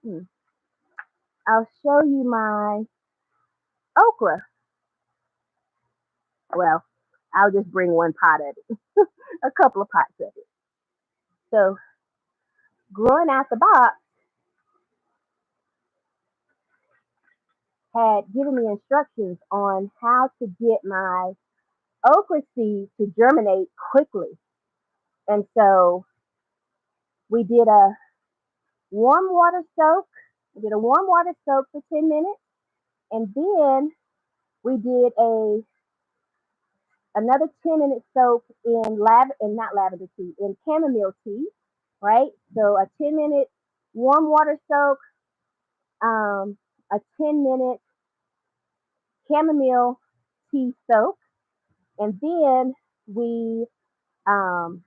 Hmm, I'll show you my okra. Well, I'll just bring one pot of it, a couple of pots of it. So growing out the box had given me instructions on how to get my okra seeds to germinate quickly. And so we did a warm water soak. We did a warm water soak for 10 minutes. And then we did another 10-minute soak in not lavender tea, in chamomile tea, right? So a 10-minute warm water soak, a 10-minute chamomile tea soak, and then we um,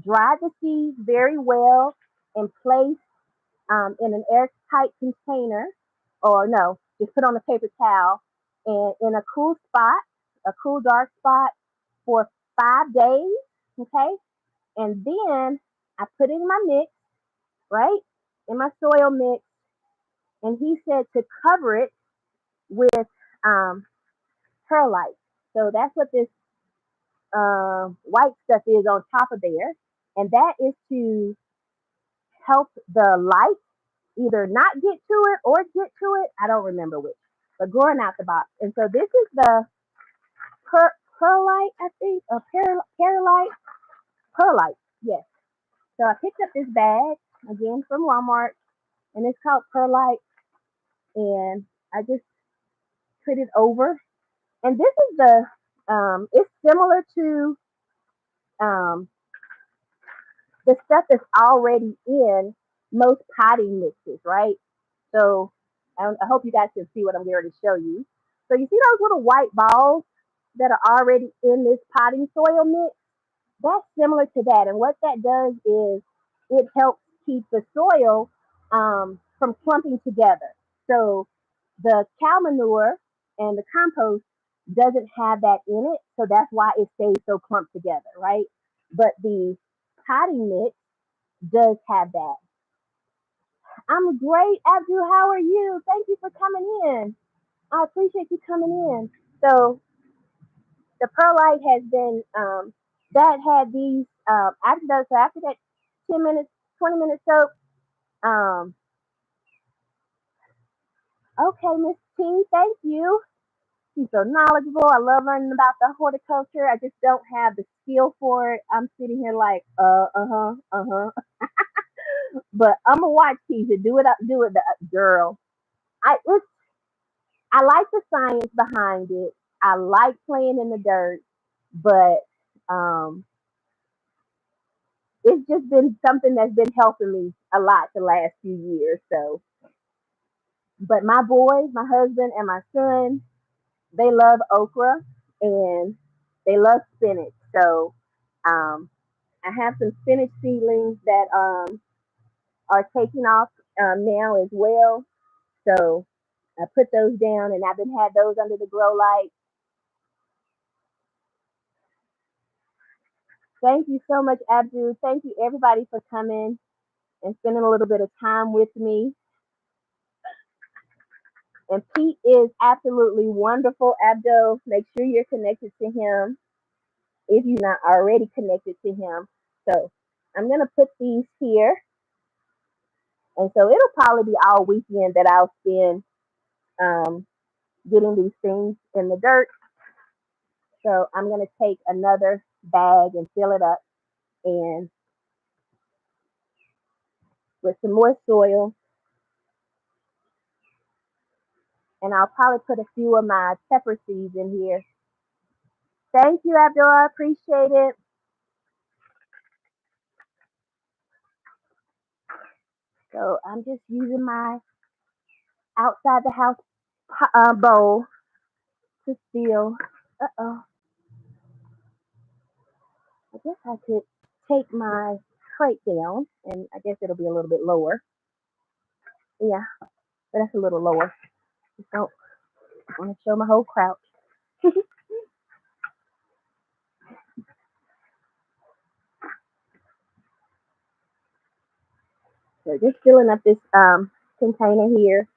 dried the seeds very well and placed in an airtight container, or no, just put on a paper towel and in a cool spot, a cool dark spot for 5 days. Okay, and then I put in my mix, right, in my soil mix, and he said to cover it with um, perlite. So that's what this white stuff is on top of there, and that is to help the light either not get to it or get to it. I don't remember which, but growing out the box. And so this is the perlite, I think, or perlite. Yes. So I picked up this bag again from Walmart, and it's called perlite, and I just put it over. And this is it's similar to um, the stuff that's already in most potting mixes, right? So I hope you guys can see what I'm going to show you. So you see those little white balls that are already in this potting soil mix? That's similar to that. And what that does is it helps keep the soil from clumping together. So the cow manure and the compost doesn't have that in it. So that's why it stays so clumped together, right? But the potting mix does have that. I'm great, Abdul. How are you? Thank you for coming in. I appreciate you coming in. So the perlite has been that had these after that 10 minutes, 20 minutes soak. Um, okay, Miss T, thank you. She's so knowledgeable. I love learning about the horticulture. I just don't have the skill for it. I'm sitting here like uh-huh. But I'm gonna watch Keisha do it up, do it, girl. It's I like the science behind it. I like playing in the dirt, but um, it's just been something that's been helping me a lot the last few years. So, but my boys, my husband, and my son, they love okra and they love spinach. So, um, I have some spinach seedlings that are taking off now as well. So, I put those down, and I've been had those under the grow light. Thank you so much, Abdul. Thank you everybody for coming and spending a little bit of time with me. And Pete is absolutely wonderful, Abdul. Make sure you're connected to him if you're not already connected to him. So I'm gonna put these here, and so it'll probably be all weekend that I'll spend um, getting these things in the dirt. So I'm gonna take another bag and fill it up, and with some more soil, and I'll probably put a few of my pepper seeds in here. Thank you, Abdul. I appreciate it. So I'm just using my outside the house bowl to seal. Uh oh. I guess I could take my crate down, and I guess it'll be a little bit lower. Yeah, but that's a little lower. Just don't want to show my whole crouch. So just filling up this container here.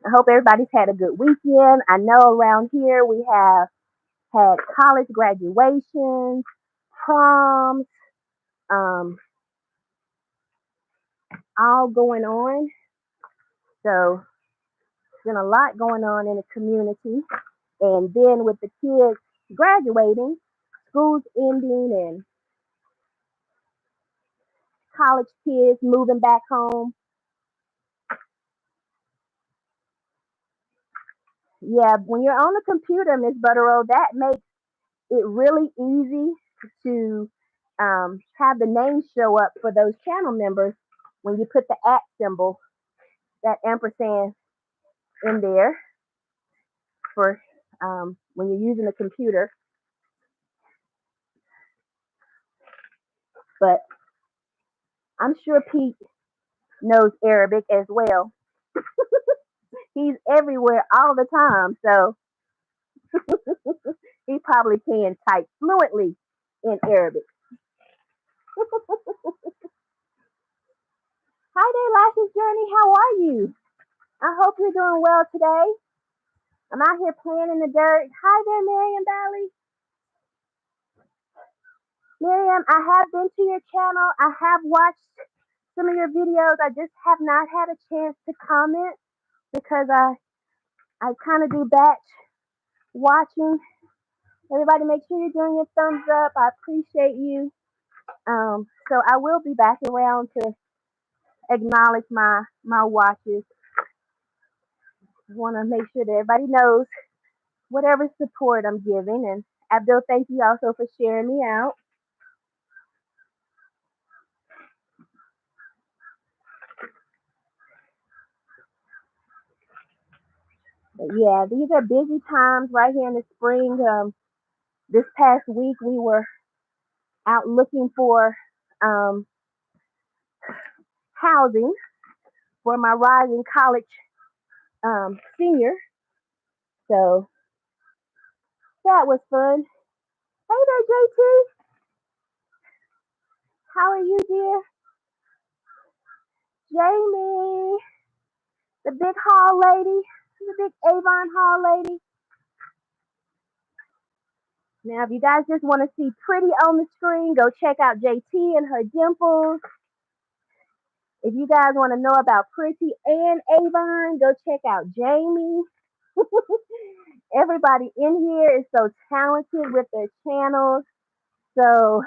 I hope everybody's had a good weekend. I know around here we have had college graduations, proms, um, all going on. So there's been a lot going on in the community. And then with the kids graduating, schools ending, and college kids moving back home. Yeah, when you're on the computer, Miss Butterow, that makes it really easy to have the names show up for those channel members when you put the at symbol, that ampersand in there for when you're using the computer. But I'm sure Pete knows Arabic as well. He's everywhere all the time, so he probably can type fluently in Arabic. Hi there, Lashes Journey. How are you? I hope you're doing well today. I'm out here playing in the dirt. Hi there, Miriam Valley. Miriam, I have been to your channel. I have watched some of your videos. I just have not had a chance to comment because I kind of do batch watching. Everybody, make sure you're doing your thumbs up. I appreciate you. So I will be back around to acknowledge my watches. I want to make sure that everybody knows whatever support I'm giving. And Abdul, thank you also for sharing me out. But yeah, these are busy times right here in the spring. This past week we were out looking for um, housing for my rising college senior. So that was fun. Hey there, JT. How are you, dear? Jamie, the big hall lady, the big Avon hall lady. Now, if you guys just want to see pretty on the screen, go check out JT and her dimples. If you guys want to know about Pretty and Avon, go check out Jamie. Everybody in here is so talented with their channels. So,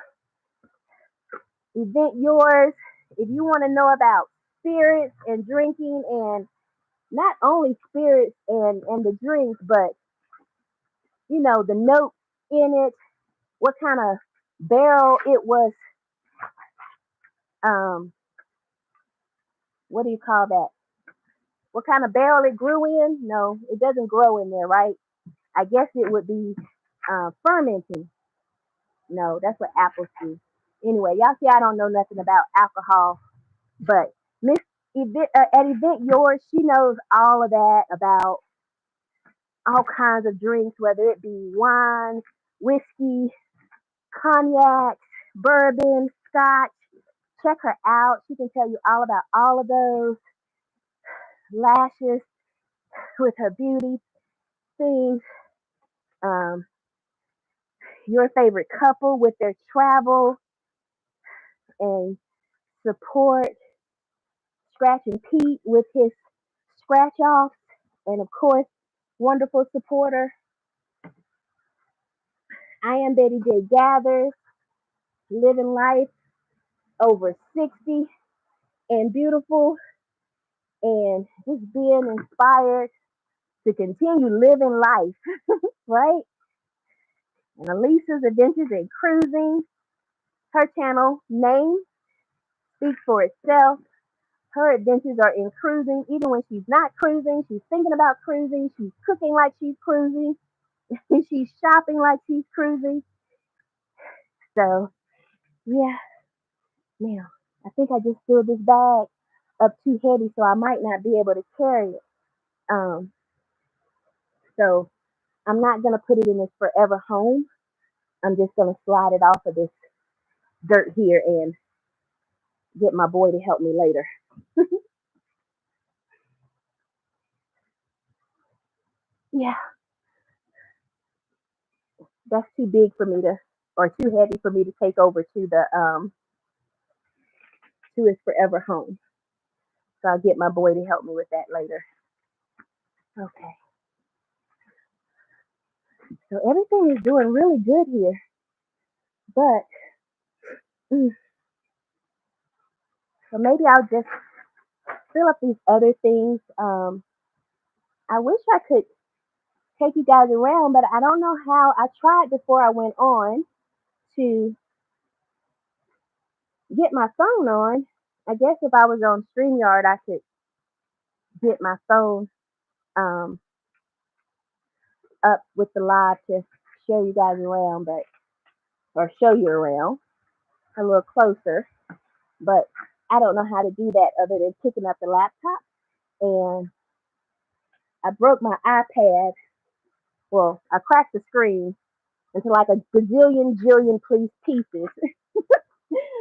event yours. If you want to know about spirits and drinking, and not only spirits and the drinks, but the notes in it, what kind of barrel it was, um, what do you call that? What kind of barrel it grew in? No, it doesn't grow in there, right? I guess it would be fermenting. No, that's what apples do. Anyway, y'all see, I don't know nothing about alcohol, but Miss at Event Yours, she knows all of that about all kinds of drinks, whether it be wine, whiskey, cognac, bourbon, scotch. Check her out. She can tell you all about all of those lashes with her beauty things. Um, your favorite couple with their travel and support. Scratch and Pete with his scratch offs. And of course, wonderful supporter. I am Betty J. Gathers, living life over 60 and beautiful and just being inspired to continue living life, right? And Elisa's Adventures in Cruising, her channel name speaks for itself. Her adventures are in cruising. Even when she's not cruising, she's thinking about cruising. She's cooking like she's cruising. She's shopping like she's cruising. So, yeah, now, I think I just filled this bag up too heavy, so I might not be able to carry it. Um, so, I'm not going to put it in this forever home. I'm just going to slide it off of this dirt here and get my boy to help me later. Yeah, that's too big for me to, or too heavy for me to take over to his forever home. So I'll get my boy to help me with that later. Okay. So everything is doing really good here, but mm, so maybe I'll just fill up these other things. I wish I could take you guys around, but I don't know how. I tried before I went on to get my phone on. I guess if I was on StreamYard, I could get my phone um, up with the live to show you guys around, but or show you around a little closer. But I don't know how to do that other than picking up the laptop. And I broke my iPad. Well, I cracked the screen into like a gazillion, jillion pieces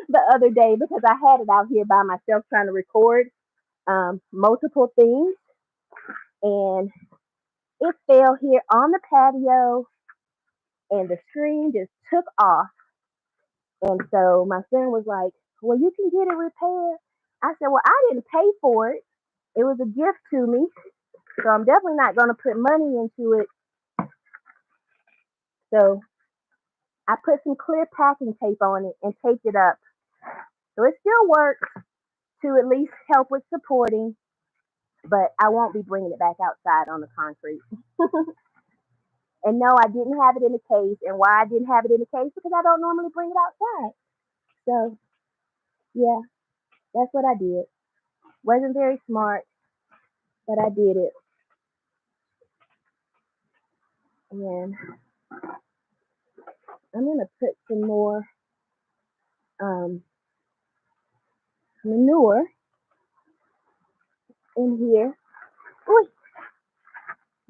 the other day because I had it out here by myself trying to record multiple things. And it fell here on the patio and the screen just took off. And so my son was like, well, you can get it repaired. I said, well, I didn't pay for it. It was a gift to me. So I'm definitely not going to put money into it. So I put some clear packing tape on it and taped it up. So it still works to at least help with supporting, but I won't be bringing it back outside on the concrete. And no, I didn't have it in the case. And why I didn't have it in the case? Because I don't normally bring it outside. So yeah, that's what I did. Wasn't very smart, but I did it. And I'm gonna put some more um, manure in here. Ooh,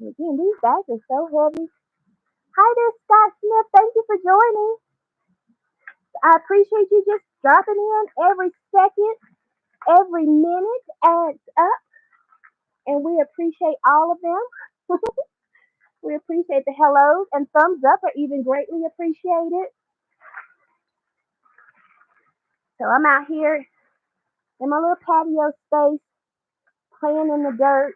again, these bags are so heavy. Hi there, Scott Smith. Thank you for joining. I appreciate you just dropping in every second, every minute adds up, and we appreciate all of them. We appreciate the hellos and thumbs up are even greatly appreciated. So I'm out here in my little patio space, playing in the dirt.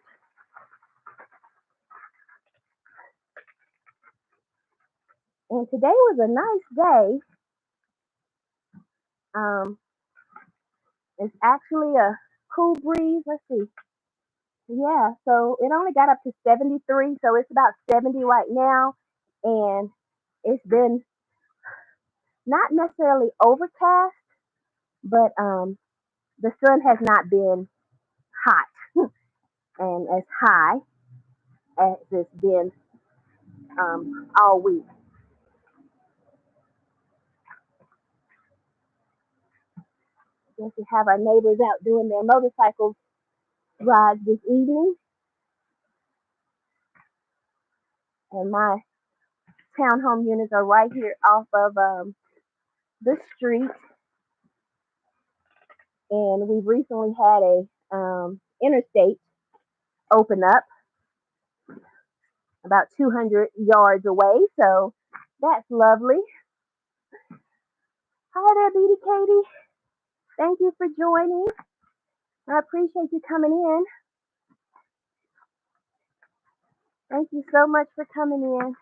And today was a nice day. It's actually a cool breeze. Let's see. Yeah, so it only got up to 73, so it's about 70 right now. And it's been not necessarily overcast, but the sun has not been hot and as high as it's been all week. Guess we have our neighbors out doing their motorcycle rides this evening, and my townhome units are right here off of the street. And we've recently had a interstate open up about 200 yards away, so that's lovely. Hi there, Beauty Katie. Thank you for joining. I appreciate you coming in. Thank you so much for coming in.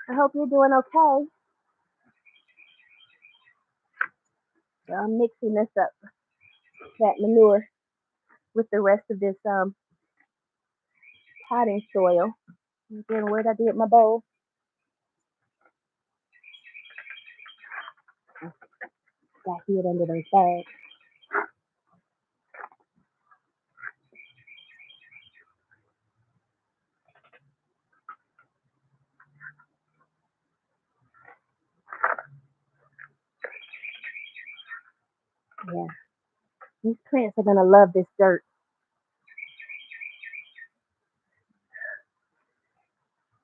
I hope you're doing okay. So I'm mixing this up, that manure, with the rest of this potting soil. Again, where did I do it? My bowl. Got hid under those bags. Yeah, these plants are gonna love this dirt.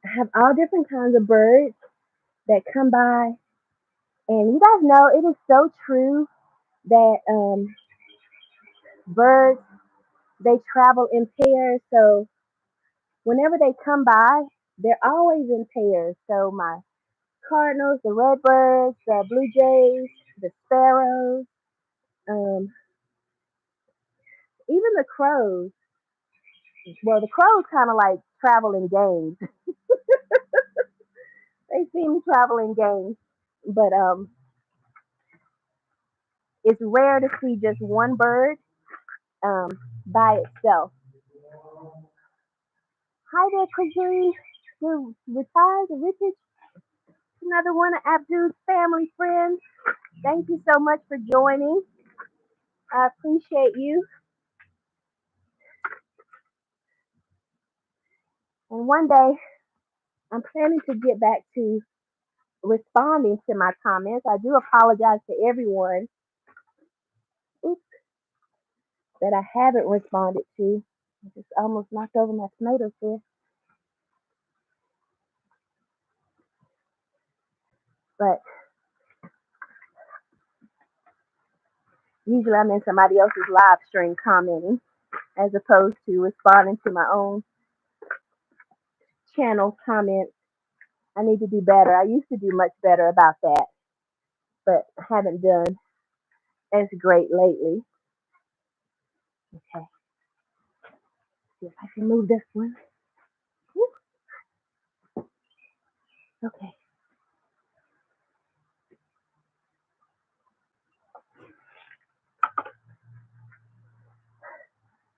I have all different kinds of birds that come by, and you guys know it is so true that birds, they travel in pairs. So whenever they come by, they're always in pairs. So my cardinals, the redbirds, the blue jays, the sparrows, um, even the crows. Well, the crows kind of like travel in gangs. They seem to travel in gangs, but it's rare to see just one bird um, by itself. Hi there, Kazee. The retired, the richest, another one of Abdul's family friends. Thank you so much for joining. I appreciate you. And one day, I'm planning to get back to responding to my comments. I do apologize to everyone, oops, that I haven't responded to. I just almost knocked over my tomatoes here. But usually I'm in somebody else's live stream commenting as opposed to responding to my own channel comments. I need to do better. I used to do much better about that, but I haven't done as great lately. Okay, see if I can move this one. Woo. Okay.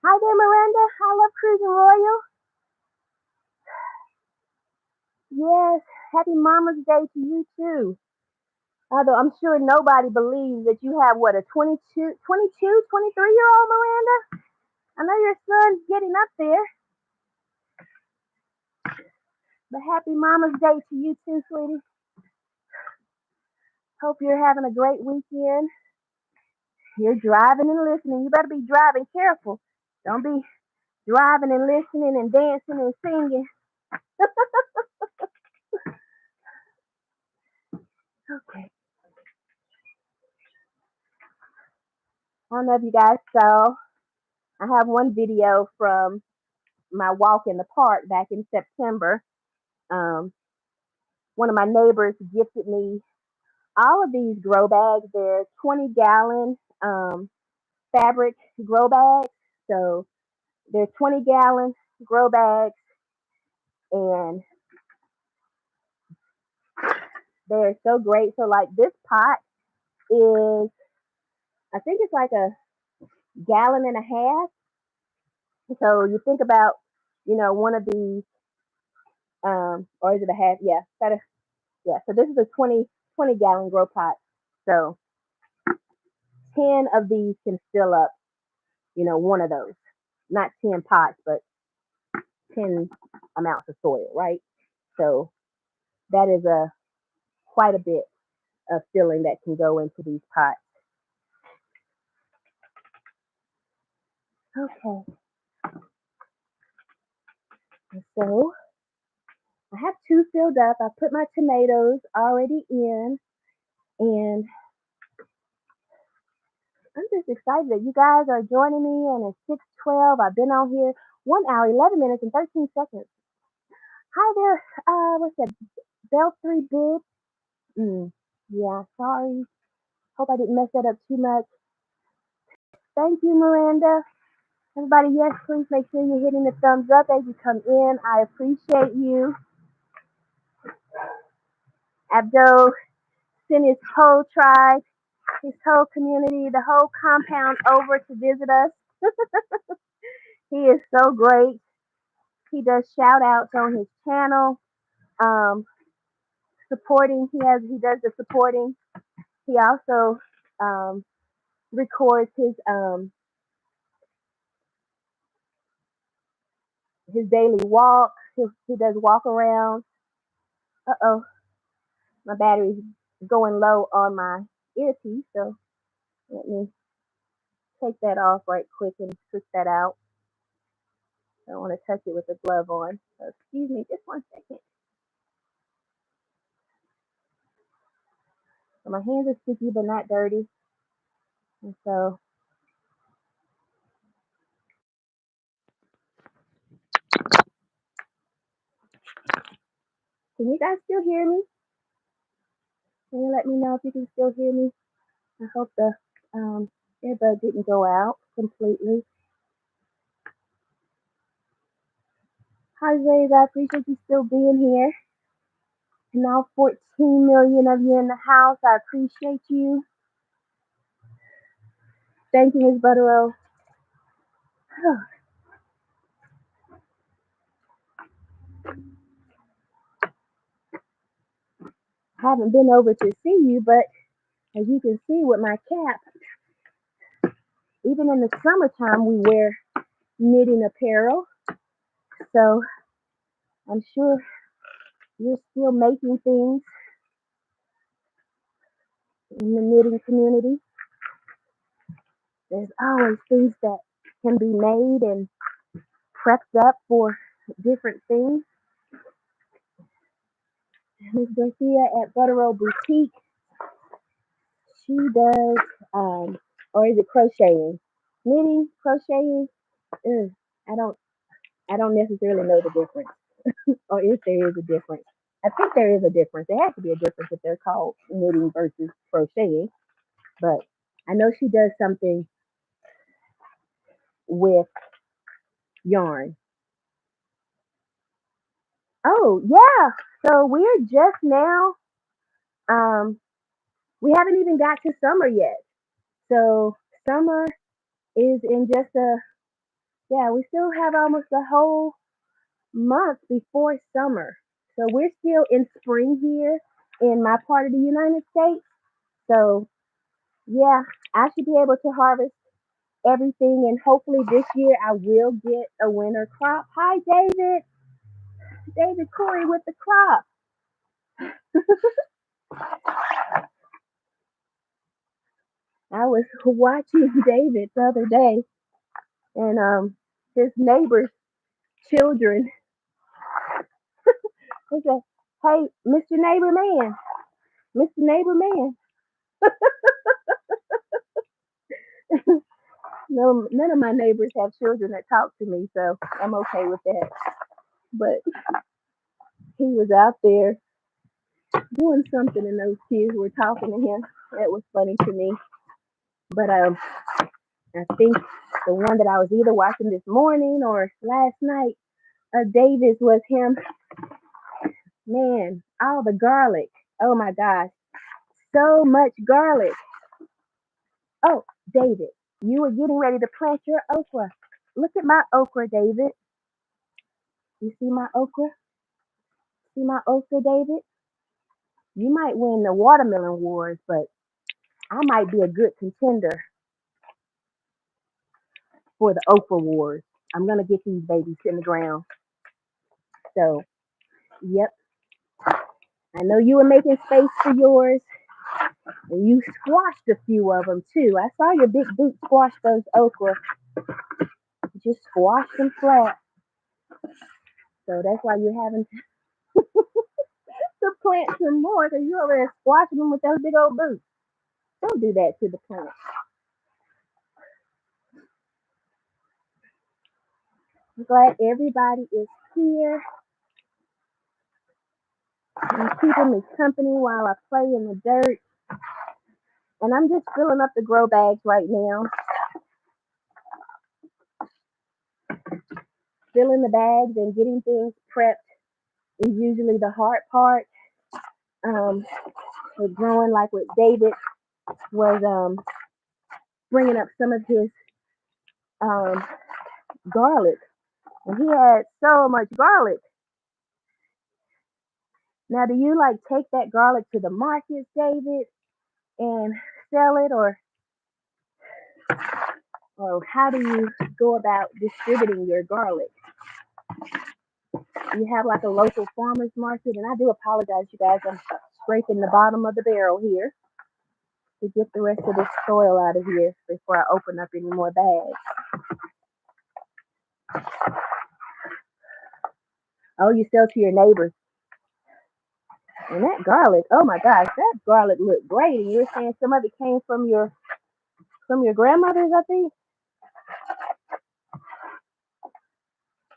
Hi there, Miranda. I love Cruising Royal. Yes, happy Mama's Day to you too. Although I'm sure nobody believes that you have what, a 23-year-old Miranda? I know your son's getting up there, But happy Mama's Day to you too, sweetie. Hope you're having a great weekend. You're driving and listening. You better be driving careful. Don't be driving and listening and dancing and singing. Okay. I don't know if you guys saw. I have one video from my walk in the park back in September. Um, One of my neighbors gifted me all of these grow bags. They're 20-gallon fabric grow bags. So they're 20-gallon grow bags, and they're so great. So like this pot is, I think it's like a gallon and a half. So you think about, one of these, or is it a half? Yeah, yeah. So this is a 20 gallon grow pot. So 10 of these can fill up, one of those. Not 10 pots, but 10 amounts of soil, right? So that is quite a bit of filling that can go into these pots. Okay, and so I have two filled up. I put my tomatoes already in, and I'm just excited that you guys are joining me. And it's 6:12. I've been on here 1 hour, 11 minutes, and 13 seconds. Hi there. What's that? Bell 3 Big. Yeah, sorry. Hope I didn't mess that up too much. Thank you, Miranda. Everybody, yes, please make sure you're hitting the thumbs up as you come in. I appreciate you. Abdul sent his whole tribe, his whole community, the whole compound over to visit us. He is so great. He does shout outs on his channel. Um, Supporting, he does the supporting. He also um, records his daily walk. He does walk around. Uh-oh, my battery's going low on my earpiece, so let me take that off right quick and switch that out. I don't want to touch it with a glove on. So excuse me just 1 second. So my hands are sticky but not dirty. And so, can you guys still hear me? Can you let me know if you can still hear me? I hope the earbud didn't go out completely. Hi, Rays. I appreciate you still being here. And now 14 million of you in the house. I appreciate you. Thank you, Ms. Butterow. I haven't been over to see you, but as you can see with my cap, even in the summertime, we wear knitting apparel. So I'm sure you're still making things in the knitting community. There's always things that can be made and prepped up for different things. Ms. Garcia at Butterow Boutique, she does, or is it crocheting? Knitting, crocheting. Ugh, I don't, I don't necessarily know the difference, or if there is a difference. I think there is a difference. There has to be a difference if they're called knitting versus crocheting. But I know she does something with yarn. Oh yeah. So we're just now. Um, we haven't even got to summer yet. So summer is in just a, yeah. We still have almost a whole month before summer. So we're still in spring here in my part of the United States. So yeah, I should be able to harvest everything, and hopefully this year I will get a winter crop. Hi David. David Corey with the crop. I was watching David the other day, and his neighbor's children. They said, "Hey, Mr. Neighbor Man, Mr. Neighbor Man." No, none of my neighbors have children that talk to me, so I'm okay with that. But he was out there doing something, and those kids were talking to him. That was funny to me. But I think the one that I was either watching this morning or last night of Davis was him. Man, all the garlic. Oh my gosh, so much garlic. Oh, David, you were getting ready to plant your okra. Look at my okra, David. You see my okra? See my okra, David? You might win the watermelon wars, but I might be a good contender for the okra wars. I'm gonna get these babies in the ground. So, yep. I know you were making space for yours, and you squashed a few of them too. I saw your big boot squash those okra. You just squashed them flat. So that's why you're having to plant some more, because you're over there squashing them with those big old boots. Don't do that to the plant. I'm glad everybody is here and keeping me company while I play in the dirt. And I'm just filling up the grow bags right now. Filling the bags and getting things prepped is usually the hard part. Um, with growing, like with David, was bringing up some of his um, garlic. And he had so much garlic. Now, do you like take that garlic to the market, David, and sell it, or how do you go about distributing your garlic? You have like a local farmers market, and I do apologize, you guys. I'm scraping the bottom of the barrel here to get the rest of this soil out of here before I open up any more bags. Oh, you sell to your neighbors. And that garlic, oh my gosh, that garlic looked great. And you were saying some of it came from your grandmother's, I think.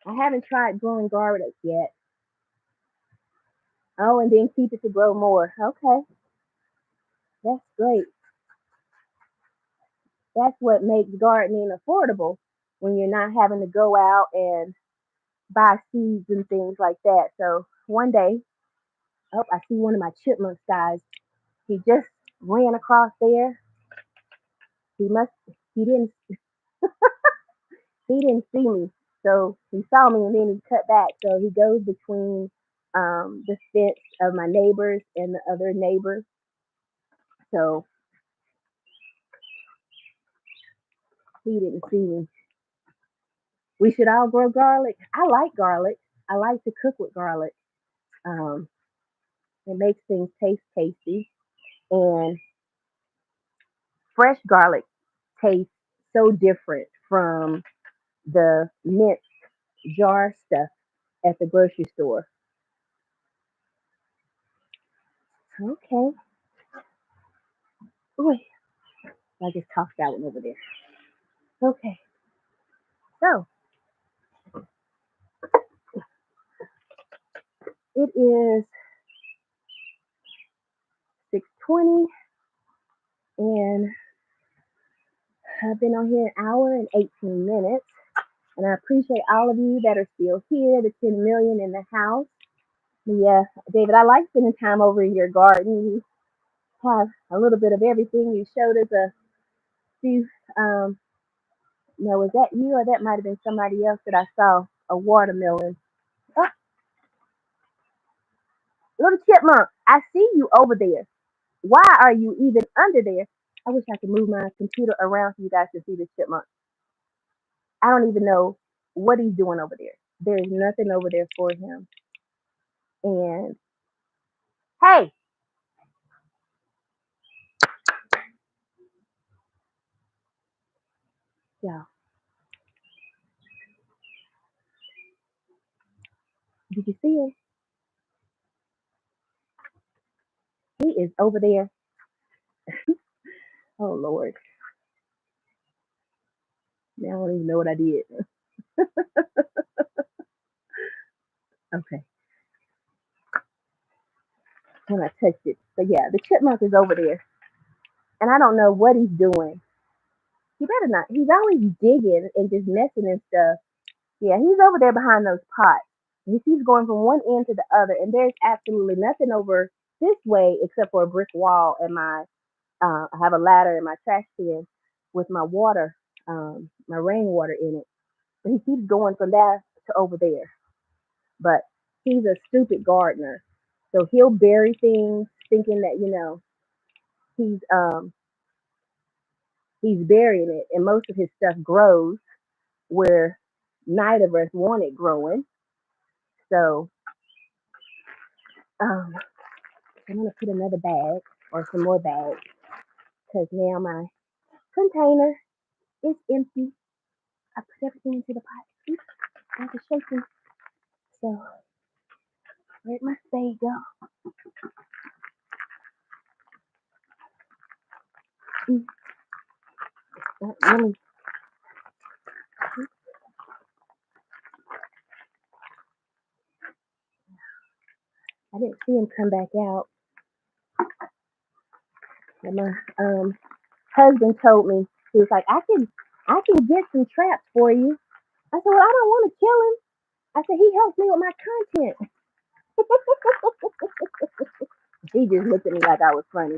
I haven't tried growing garlic yet. Oh, and then keep it to grow more. Okay, that's great. That's what makes gardening affordable when you're not having to go out and buy seeds and things like that. So one day, oh, I see one of my chipmunks, guys. He just ran across there. He must. He didn't. He didn't see me. So he saw me and then he cut back. So he goes between the fence of my neighbors and the other neighbors. So he didn't see me. We should all grow garlic. I like garlic. I like to cook with garlic. Um, it makes things taste tasty. And fresh garlic tastes so different from the mint jar stuff at the grocery store. Okay. Ooh, I just tossed that one over there. Okay. So it is 6:20 and I've been on here an hour and 18 minutes. And I appreciate all of you that are still here, the 10 million in the house. Yeah, David, I like spending time over in your garden. You have a little bit of everything. You showed us a few, no, was that you or that might have been somebody else that I saw? A watermelon. Oh, little chipmunk, I see you over there. Why are you even under there? I wish I could move my computer around so you guys can see this chipmunk. I don't even know what he's doing over there. There's nothing over there for him. And hey, y'all, did you see him? He is over there. Oh Lord, now I don't even know what I did. Okay, when I touched it. So yeah, the chipmunk is over there, and I don't know what he's doing. He better not. He's always digging and just messing and stuff. Yeah, he's over there behind those pots. He keeps going from one end to the other, and there's absolutely nothing over this way except for a brick wall and my. I have a ladder in my trash can with my water, my rainwater in it. But he keeps going from there to over there. But he's a stupid gardener, so he'll bury things thinking that he's um he's burying it, and most of his stuff grows where neither of us want it growing. So um, I'm gonna put another bag or some more bags because now my container is empty. I put everything into the pot. Oops, I was shaking. So where'd my spade go? Mm, not really. I didn't see him come back out. And my husband told me, he was like, I can get some traps for you. I said, well, I don't want to kill him. I said, he helps me with my content. He just looked at me like I was funny.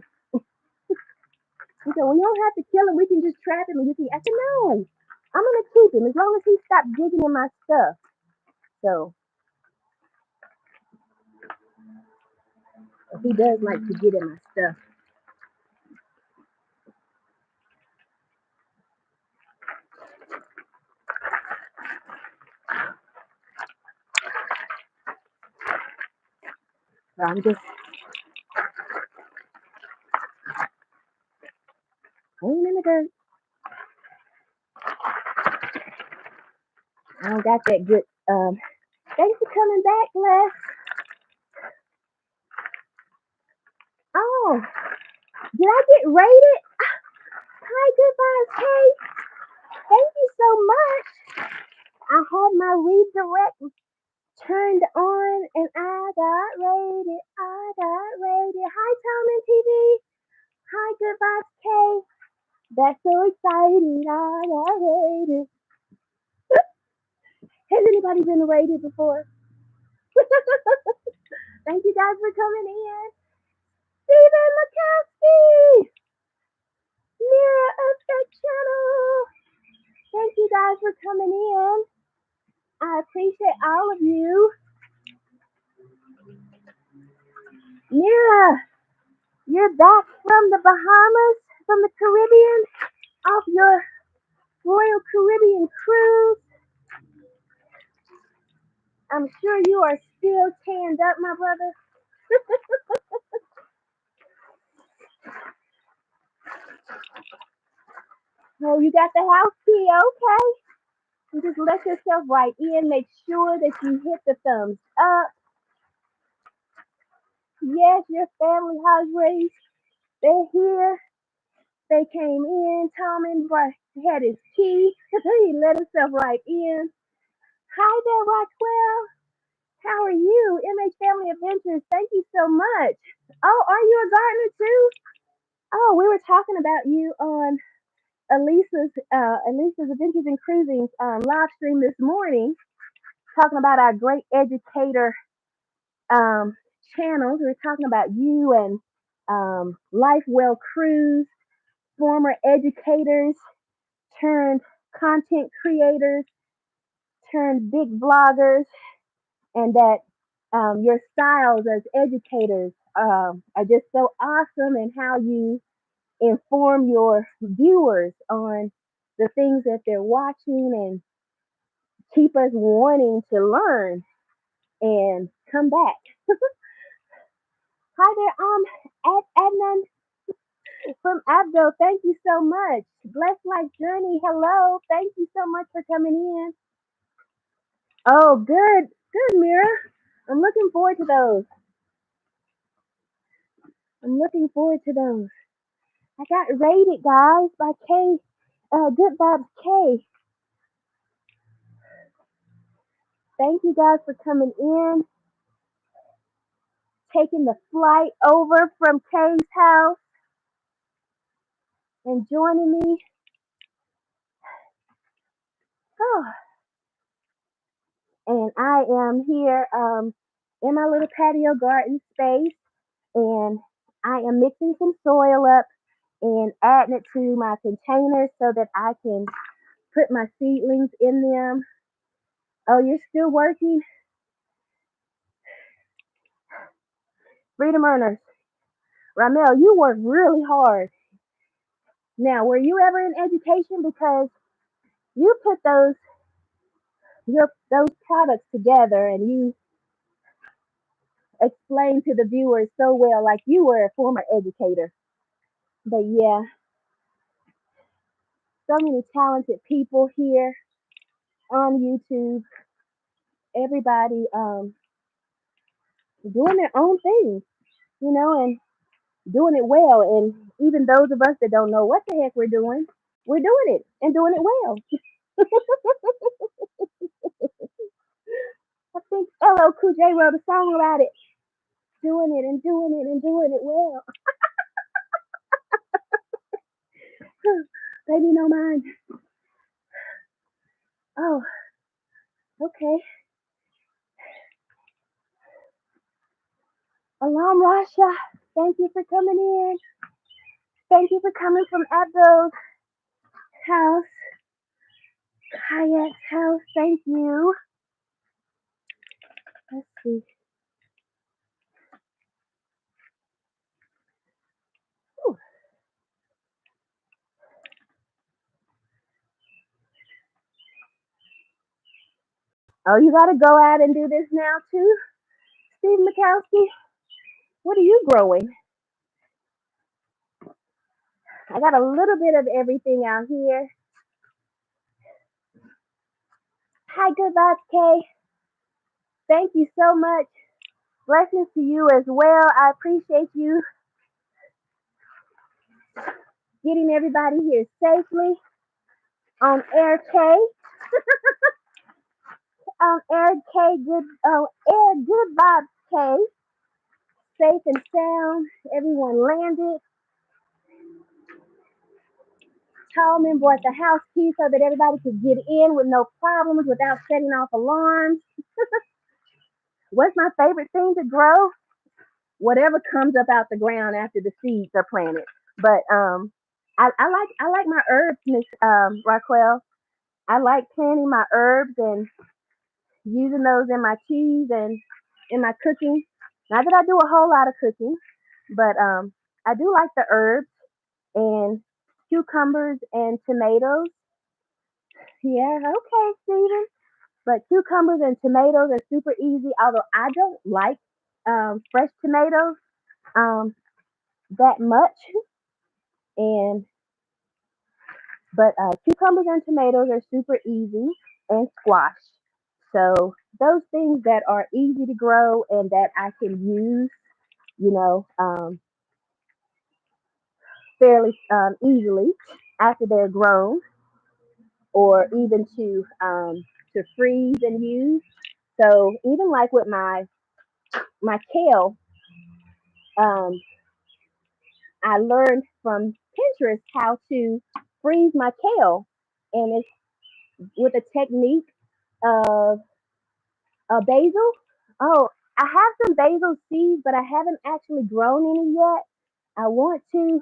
He said, well, you don't have to kill him. We can just trap him and you can. I said, no, I'm gonna keep him as long as he stops digging in my stuff. So he does like to get in my stuff. So I'm just laying in the dirt. I don't got that good. Thanks for coming back, Les. Oh, did I get rated? Hi, goodbye, Kate. Thank you so much. I had my redirect turned on and I got rated. I got rated. Hi, Tom and TV. Hi, goodbye, Kate. That's so exciting. I got rated. Has anybody been rated before? Thank you guys for coming in. Stephen Mikowski, Mira Effect Channel. Thank you guys for coming in. I appreciate all of you. Mira, you're back from the Bahamas, from the Caribbean, off your Royal Caribbean cruise. I'm sure you are still tanned up, my brother. Oh, you got the house key, okay? You just let yourself right in. Make sure that you hit the thumbs up. Yes, your family has raised. They're here. They came in. Tom and had his key. He let himself right in. Hi there, Rockwell. How are you? MH Family Adventures. Thank you so much. Oh, are you a gardener too? Oh, we were talking about you on Elisa's Adventures in Cruising live stream this morning, talking about our great educator um, channels. We were talking about you and Life Well Cruise, former educators turned content creators turned big vloggers, and that your styles as educators are just so awesome, and how you inform your viewers on the things that they're watching and keep us wanting to learn. And come back. Hi there, Adnan from Abdo. Thank you so much. Blessed Life Journey. Hello. Thank you so much for coming in. Oh, good. Good, Mira. I'm looking forward to those. I'm looking forward to those. I got rated, guys, by K. Good Vibes K. Thank you guys for coming in, taking the flight over from K's house and joining me. Oh, and I am here in my little patio garden space, and I am mixing some soil up and adding it to my containers so that I can put my seedlings in them. Oh, you're still working? Freedom earners. Ramel, you work really hard. Now, were you ever in education? Because you put those products together and you explained to the viewers so well, like you were a former educator. But yeah, so many talented people here on YouTube. Everybody doing their own thing, and doing it well. And even those of us that don't know what the heck we're doing, we're doing it and doing it well. I think LL Cool J wrote a song about it. Doing it and doing it and doing it well. Baby, no mind. Oh, okay. Alam Rasha, thank you for coming in. Thank you for coming from Abdul's house, Kayak's house. Thank you. Let's see. Ooh. Oh, you got to go out and do this now too, Steve Mikowski. What are you growing? I got a little bit of everything out here. Hi, Good Vibes K. Thank you so much. Blessings to you as well. I appreciate you getting everybody here safely on Air K. Air K, Air Good Vibes K. Safe and sound. Everyone landed. Tallman brought the house key so that everybody could get in with no problems without setting off alarms. What's my favorite thing to grow? Whatever comes up out the ground after the seeds are planted. But I like my herbs, Miss Raquel. I like planting my herbs and using those in my teas and in my cooking. Not that I do a whole lot of cooking, but I do like the herbs and cucumbers and tomatoes. Yeah, okay, Steven. But cucumbers and tomatoes are super easy. Although I don't like fresh tomatoes that much, and but cucumbers and tomatoes are super easy, and squash. So those things that are easy to grow and that I can use, you know, fairly easily after they're grown, or even to freeze and use. So even like with my kale, um, I learned from Pinterest how to freeze my kale, and it's with a technique of basil. Oh, I have some basil seeds, but I haven't actually grown any yet. I want to.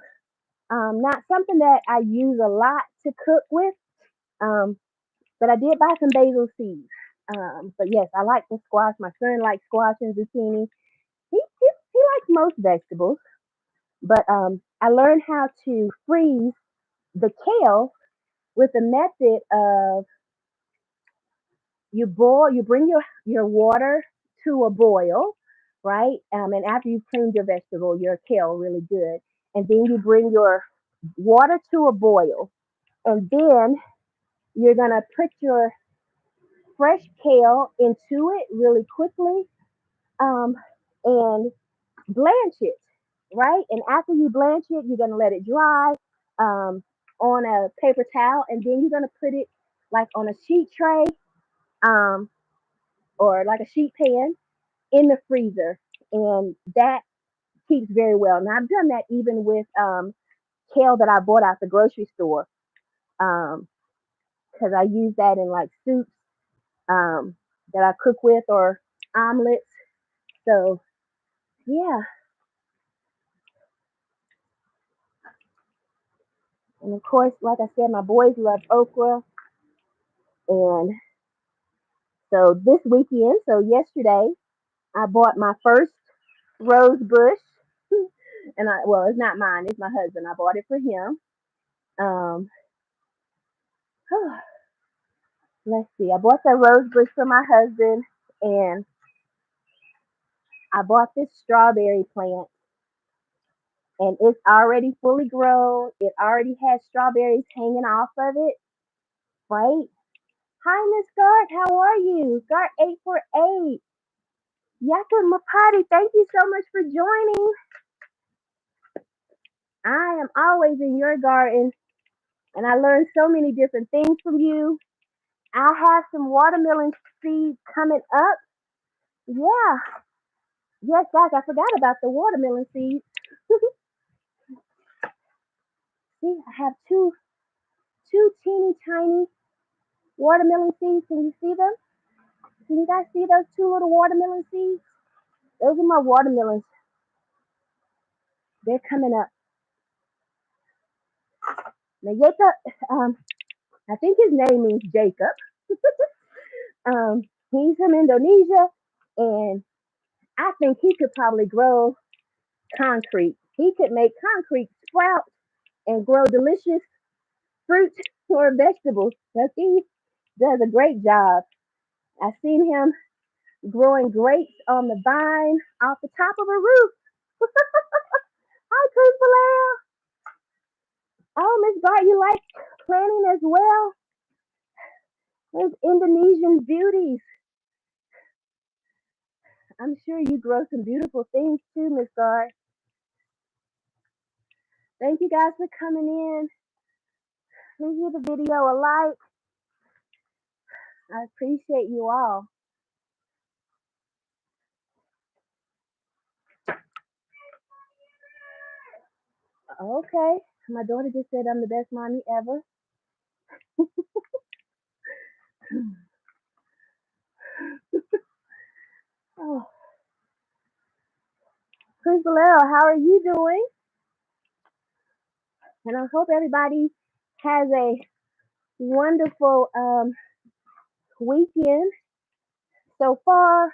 Not something that I use a lot to cook with, um, but I did buy some basil seeds. But yes, I like the squash. My son likes squash and zucchini. He likes most vegetables, but I learned how to freeze the kale with the method of you bring your water to a boil, right? And after you've cleaned your vegetable, your kale really good, and then you bring your water to a boil, and then you're gonna put your fresh kale into it really quickly, um, and blanch it, right? And after you blanch it, you're gonna let it dry um, on a paper towel, and then you're gonna put it like on a sheet tray, um, or like a sheet pan in the freezer, and that keeps very well. Now I've done that even with kale that I bought out the grocery store, because I use that in like soups that I cook with or omelets. So yeah, and of course, like I said, my boys love okra, and so this weekend, so yesterday, I bought my first rose bush, and well, it's not mine, it's my husband. I bought it for him. Um, let's see, I bought that rose bush for my husband, and I bought this strawberry plant, and it's already fully grown. It already has strawberries hanging off of it, right? Hi, Miss Gart, how are you? Gart 848. Yakut Mapati, thank you so much for joining. I am always in your garden, and I learned so many different things from you. I have some watermelon seeds coming up. Yeah, yes, guys, I forgot about the watermelon seeds. See, I have two teeny tiny watermelon seeds. Can you see them? Can you guys see those two little watermelon seeds? Those are my watermelons. They're coming up. Now, Jacob, I think his name means Jacob. He's from Indonesia, and I think he could probably grow concrete. He could make concrete sprout and grow delicious fruit or vegetables. Because he does a great job. I've seen him growing grapes on the vine off the top of a roof. Hi, Chris Valera. Oh, Miss Bart, you like planting as well? Those Indonesian beauties. I'm sure you grow some beautiful things too, Miss Bart. Thank you guys for coming in. Please give the video a like. I appreciate you all. Okay. My daughter just said I'm the best mommy ever. Oh, Chris Valero, how are you doing? And I hope everybody has a wonderful weekend so far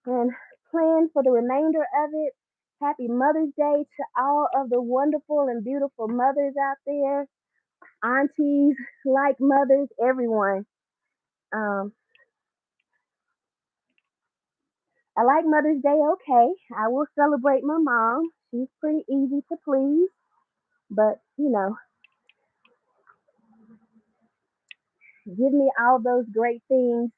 and plan for the remainder of it. Happy Mother's Day to all of the wonderful and beautiful mothers out there, aunties, like mothers, everyone. Um, I like Mother's Day okay. I will celebrate my mom. She's pretty easy to please, but give me all those great things.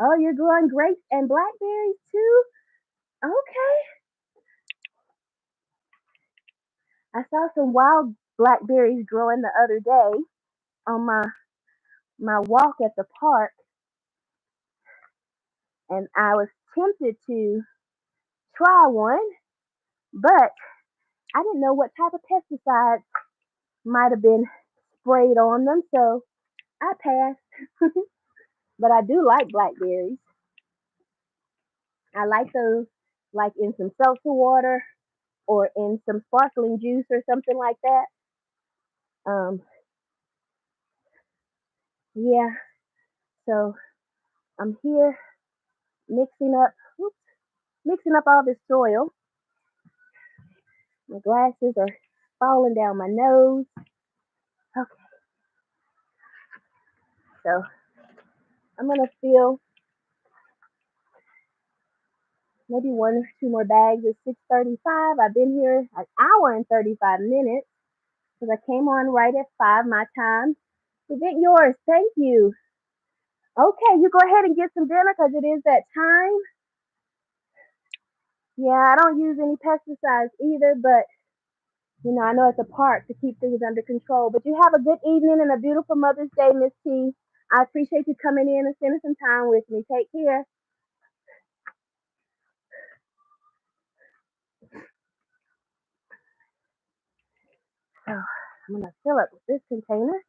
Oh, you're growing grapes and blackberries too? Okay. I saw some wild blackberries growing the other day on my walk at the park, and I was tempted to try one, but I didn't know what type of pesticides might have been sprayed on them, so I passed. But I do like blackberries. I like those like in some seltzer water or in some sparkling juice or something like that. Um, yeah, so I'm here mixing up, oops, mixing up all this soil. My glasses are falling down my nose. Okay, so I'm gonna fill maybe one or two more bags. It's 6:35. I've been here an hour and 35 minutes because I came on right at 5 my time. Is it yours? Thank you. Okay, you go ahead and get some dinner because it is that time. Yeah, I don't use any pesticides either, but I know it's a part to keep things under control. But you have a good evening and a beautiful Mother's Day, Miss T. I appreciate you coming in and spending some time with me. Take care. So I'm gonna fill up this container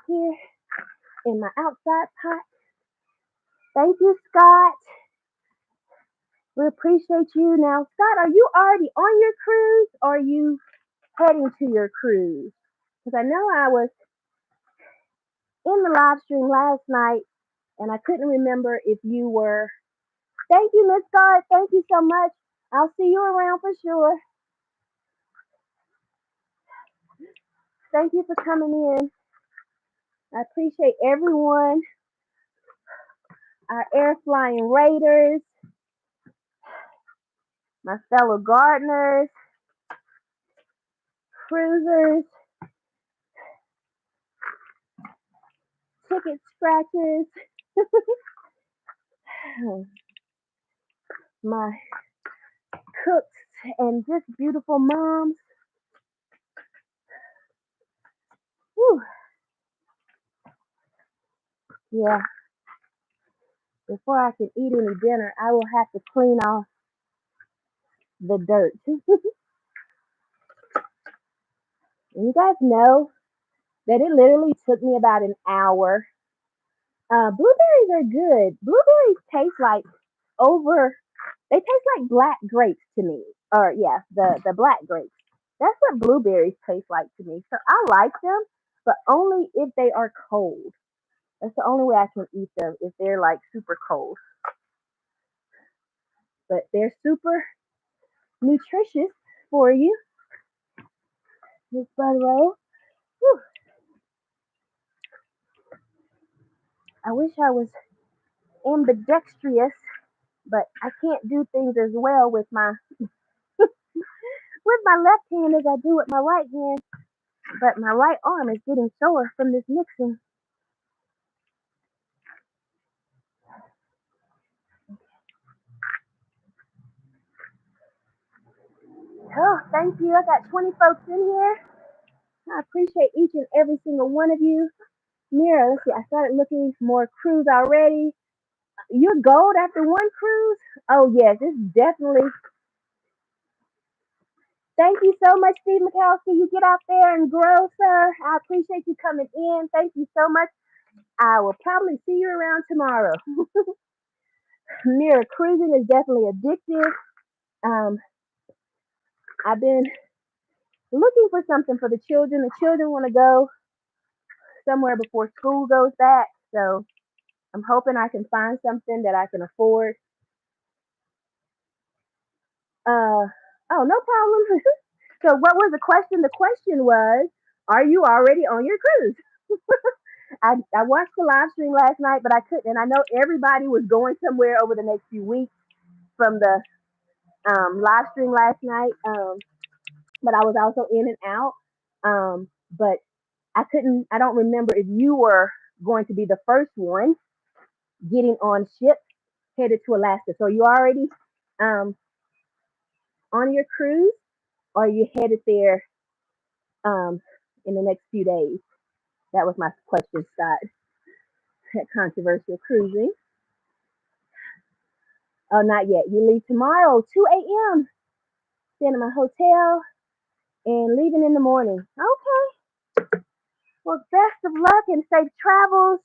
here in my outside pot. Thank you, Scott. We appreciate you. Now, Scott, are you already on your cruise or are you heading to your cruise? Because I know I was in the live stream last night and I couldn't remember if you were. Thank you, Miss Scott. Thank you so much. I'll see you around for sure. Thank you for coming in. I appreciate everyone, our air flying raiders, my fellow gardeners, cruisers, ticket scratchers, my cooks, and just beautiful moms. Whew. Yeah, before I can eat any dinner, I will have to clean off the dirt. And you guys know that it literally took me about an hour. Blueberries are good. Blueberries taste like over, they taste like black grapes to me. Or, yeah, the black grapes. That's what blueberries taste like to me. So I like them, but only if they are cold. That's the only way I can eat them, if they're like super cold. But they're super nutritious for you, Miss Monroe. Whew. I wish I was ambidextrous, but I can't do things as well with my left hand as I do with my right hand. But my right arm is getting sore from this mixing. Oh, thank you. I got 20 folks in here. I appreciate each and every single one of you. Mira, let's see. I started looking for more cruise already. You're gold after one cruise? Oh, yes, it's definitely. Thank you so much, Steve McCaskey. You get out there and grow, sir. I appreciate you coming in. Thank you so much. I will probably see you around tomorrow. Mira, cruising is definitely addictive. Um, I've been looking for something for the children. The children want to go somewhere before school goes back. So I'm hoping I can find something that I can afford. Oh, no problem. So what was the question? The question was, are you already on your cruise? I watched the live stream last night, but I couldn't. And I know everybody was going somewhere over the next few weeks from the live stream last night. But I was also in and out. But I couldn't. I don't remember if you were going to be the first one getting on ship headed to Alaska. So are you already um, on your cruise, or are you headed there in the next few days? That was my question, Scott. That controversial cruising. Oh, not yet. You leave tomorrow, 2 a.m. Staying in my hotel and leaving in the morning. Okay. Well, best of luck and safe travels.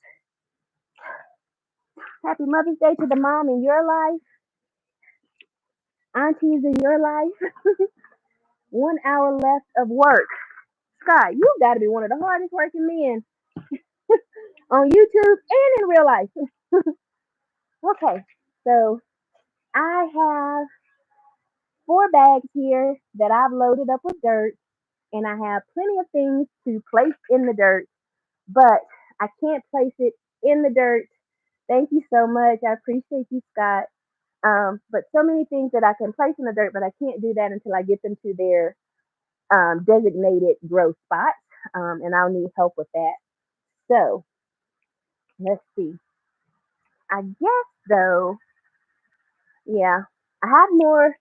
Happy Mother's Day to the mom in your life, aunties in your life. 1 hour left of work. Scott, you got to be one of the hardest working men on YouTube and in real life. Okay, so I have 4 bags here that I've loaded up with dirt, and I have plenty of things to place in the dirt, but I can't place it in the dirt Thank you so much. I appreciate you, Scott. But so many things that I can place in the dirt, but I can't do that until I get them to their designated growth spots, and I'll need help with that. So let's see. I guess though, yeah, I have more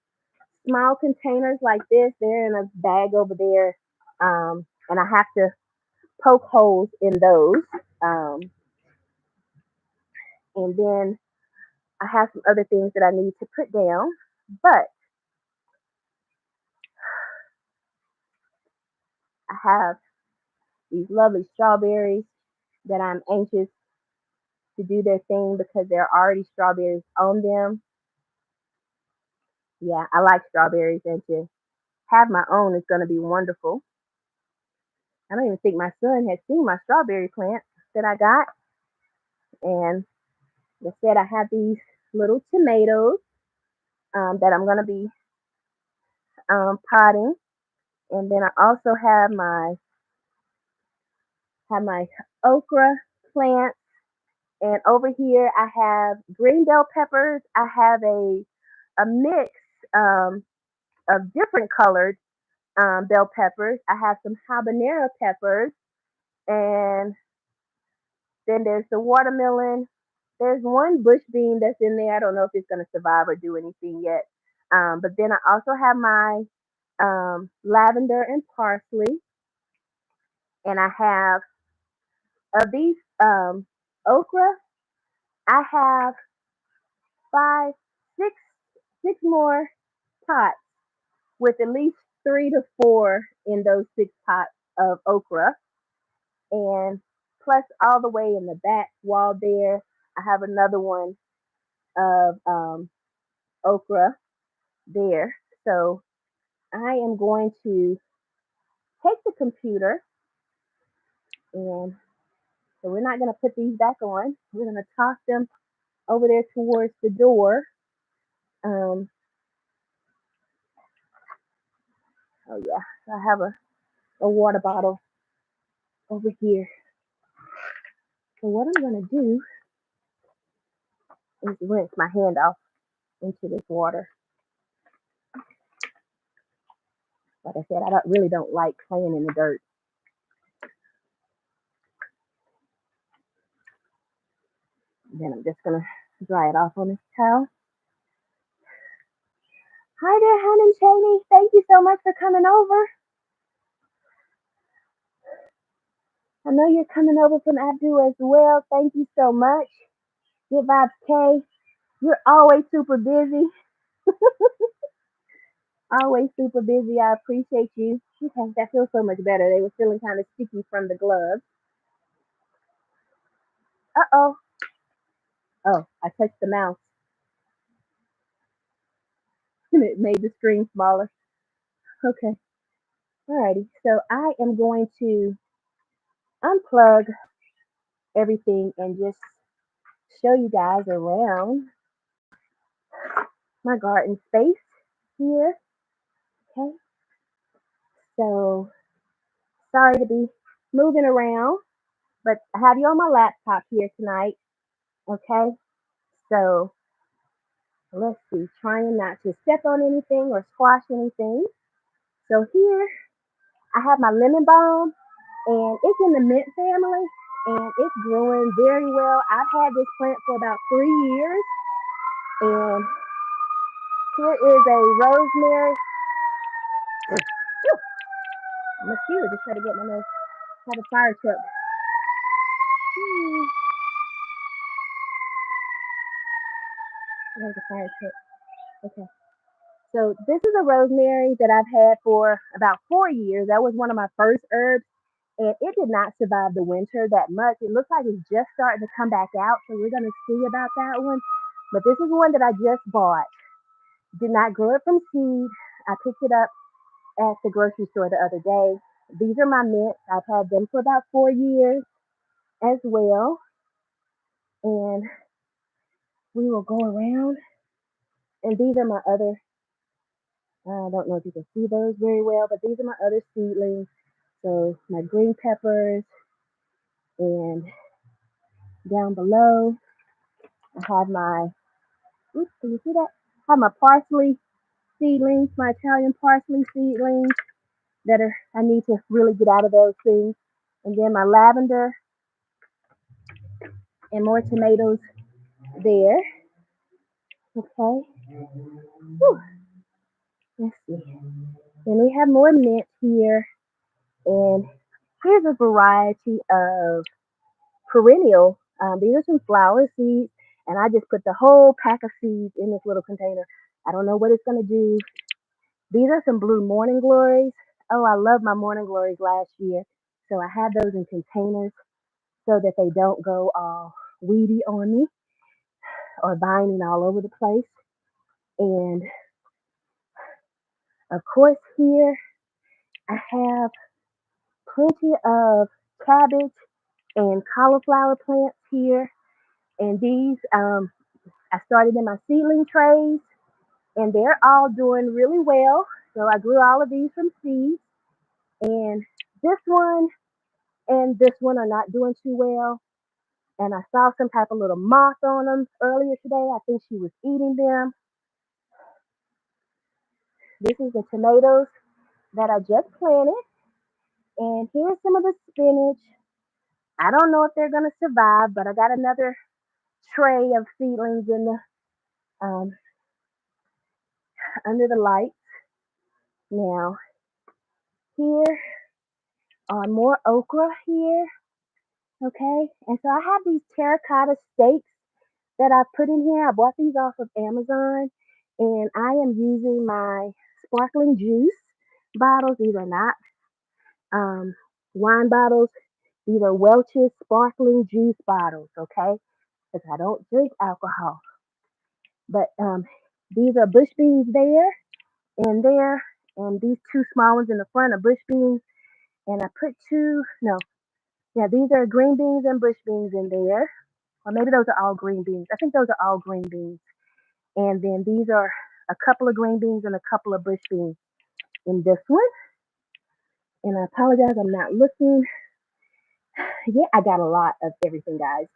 small containers like this. They're in a bag over there, and I have to poke holes in those. Um, and then I have some other things that I need to put down. But I have these lovely strawberries that I'm anxious to do their thing because there are already strawberries on them. Yeah, I like strawberries, and to have my own is going to be wonderful. I don't even think my son has seen my strawberry plant that I got. And instead, I have these little tomatoes that I'm going to be potting. And then I also have my okra plant. And over here, I have green bell peppers. I have a mix um, of different colored bell peppers. I have some habanero peppers, and then there's the watermelon. There's one bush bean that's in there. I don't know if it's going to survive or do anything yet. But then I also have my lavender and parsley, and I have of these okra. I have five, six, six more pots with at least 3 to 4 in those 6 pots of okra, and plus all the way in the back wall there, I have another one of okra there. So I am going to take the computer, and so we're not going to put these back on. We're going to toss them over there towards the door. Um, oh yeah, I have a water bottle over here. So what I'm going to do is rinse my hand off into this water. Like I said, I really don't like playing in the dirt. Then I'm just going to dry it off on this towel. Hi there, Han and Cheney. Thank you so much for coming over. I know you're coming over from Abdu as well. Thank you so much. Good vibes, K. You're always super busy. Always super busy. I appreciate you. Okay, that feels so much better. They were feeling kind of sticky from the gloves. Uh-oh. Oh, I touched the mouse and it made the screen smaller. Okay. Alrighty. So I am going to unplug everything and just show you guys around my garden space here. Okay. So sorry to be moving around, but I have you on my laptop here tonight. Okay. So let's see, trying not to step on anything or squash anything. So here I have my lemon balm, and it's in the mint family, and it's growing very well. I've had this plant for about 3 years, and here is a rosemary. Mosquito just tried to get my nose. Have a fire truck. There's a fire truck. Okay. So this is a rosemary that I've had for about 4 years. That was one of my first herbs, and it did not survive the winter that much. It looks like it's just starting to come back out, so we're gonna see about that one. But this is one that I just bought. Did not grow it from seed. I picked it up at the grocery store the other day. These are my mints. I've had them for about 4 years as well, and we will go around. And these are my other. I don't know if you can see those very well, but these are my other seedlings. So my green peppers, and down below I have my, oops, can you see that? I have my parsley seedlings, my Italian parsley seedlings I need to really get out of those things. And then my lavender and more tomatoes there. Okay. Whew. Let's see. Then we have more mint here. And here's a variety of perennial. These are some flower seeds. And I just put the whole pack of seeds in this little container. I don't know what it's going to do. These are some blue morning glories. Oh, I love my morning glories last year. So I have those in containers so that they don't go all weedy on me or vining all over the place. And of course, here I have plenty of cabbage and cauliflower plants here. And these, I started in my seedling trays, and they're all doing really well. So I grew all of these from seeds. And this one and this one are not doing too well. And I saw some type of little moth on them earlier today. I think she was eating them. This is the tomatoes that I just planted. And here's some of the spinach. I don't know if they're going to survive, but I got another tray of seedlings in the um, under the light. Now, here are more okra here. Okay. And so I have these terracotta steaks that I put in here. I bought these off of Amazon, and I am using my sparkling juice bottles. These are not um, wine bottles. These are Welch's sparkling juice bottles, okay? Because I don't drink alcohol. But these are bush beans there, and these two small ones in the front are bush beans. And I put two, no, yeah, these are green beans and bush beans in there. Or maybe those are all green beans. I think those are all green beans. And then these are a couple of green beans and a couple of bush beans in this one. And I apologize, I'm not looking. Yeah, I got a lot of everything, guys.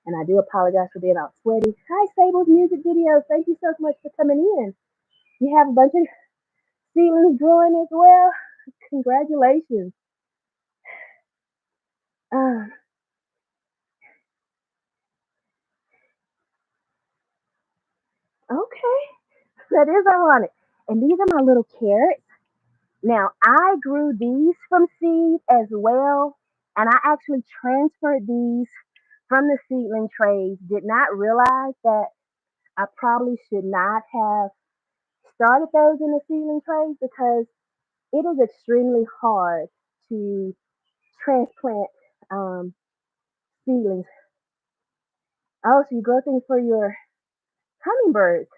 And I do apologize for being all sweaty. Hi, Sable's music videos. Thank you so much for coming in. You have a bunch of seedlings growing as well. Congratulations. Uh, okay, that is ironic. And these are my little carrots. Now, I grew these from seed as well. And I actually transferred these from the seedling trays. Did not realize that I probably should not have started those in the seedling trays because it is extremely hard to transplant um, seedlings. Oh, so you grow things for your hummingbirds.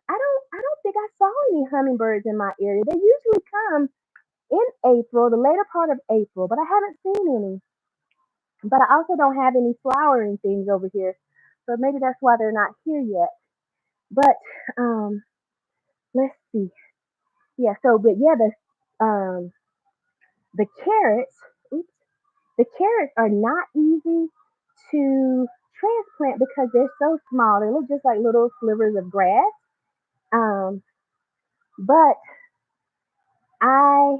I don't think I saw any hummingbirds in my area. They usually come in April, the later part of April, but I haven't seen any. But I also don't have any flowering things over here, so maybe that's why they're not here yet. But um, let's see. Yeah. So, but yeah, the carrots. Oops, the carrots are not easy to transplant because they're so small. They look just like little slivers of grass. Um, but I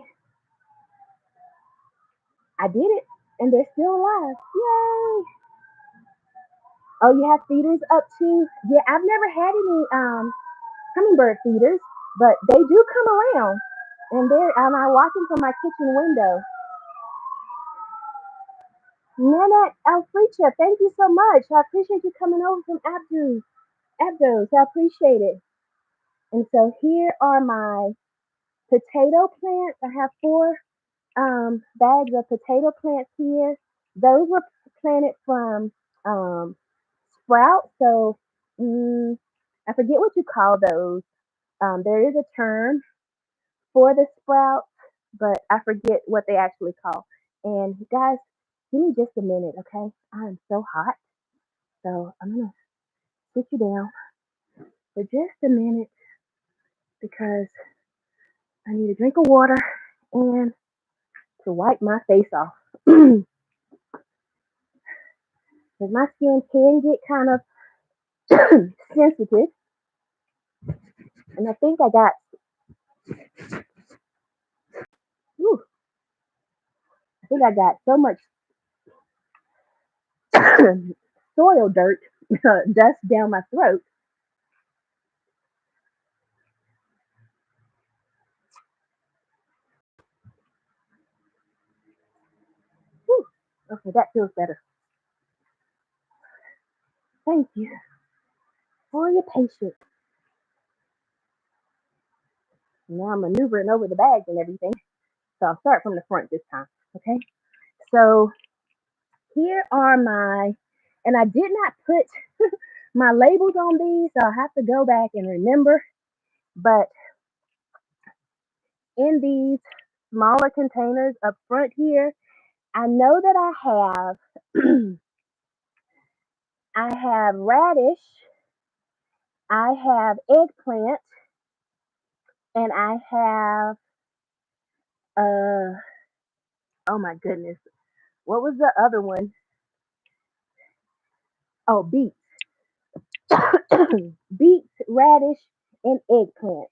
I did it, and they're still alive. Yay! Oh, you have feeders up too? Yeah, I've never had any hummingbird feeders, but they do come around, and I watch them from my kitchen window. Nanette Alfrecia, thank you so much. I appreciate you coming over from Abdus. I appreciate it. And so here are my potato plants. I have four bags of potato plants here. Those were planted from um, sprouts. So I forget what you call those. There is a term for the sprouts, but I forget what they actually call. And guys, give me just a minute, okay? I am so hot. So I'm gonna sit you down for just a minute because I need a drink of water and to wipe my face off. because my skin can get kind of sensitive. And I think I got, whew, I think I got so much soil dirt, dust down my throat. Whew. Okay, that feels better. Thank you for your patience. Now I'm maneuvering over the bags and everything. So I'll start from the front this time. Okay. So here are my, and I did not put my labels on these, so I'll have to go back and remember. But in these smaller containers up front here, I know that I have radish, I have eggplant, and I have oh my goodness, what was the other one? Oh, beets, beets, radish, and eggplant.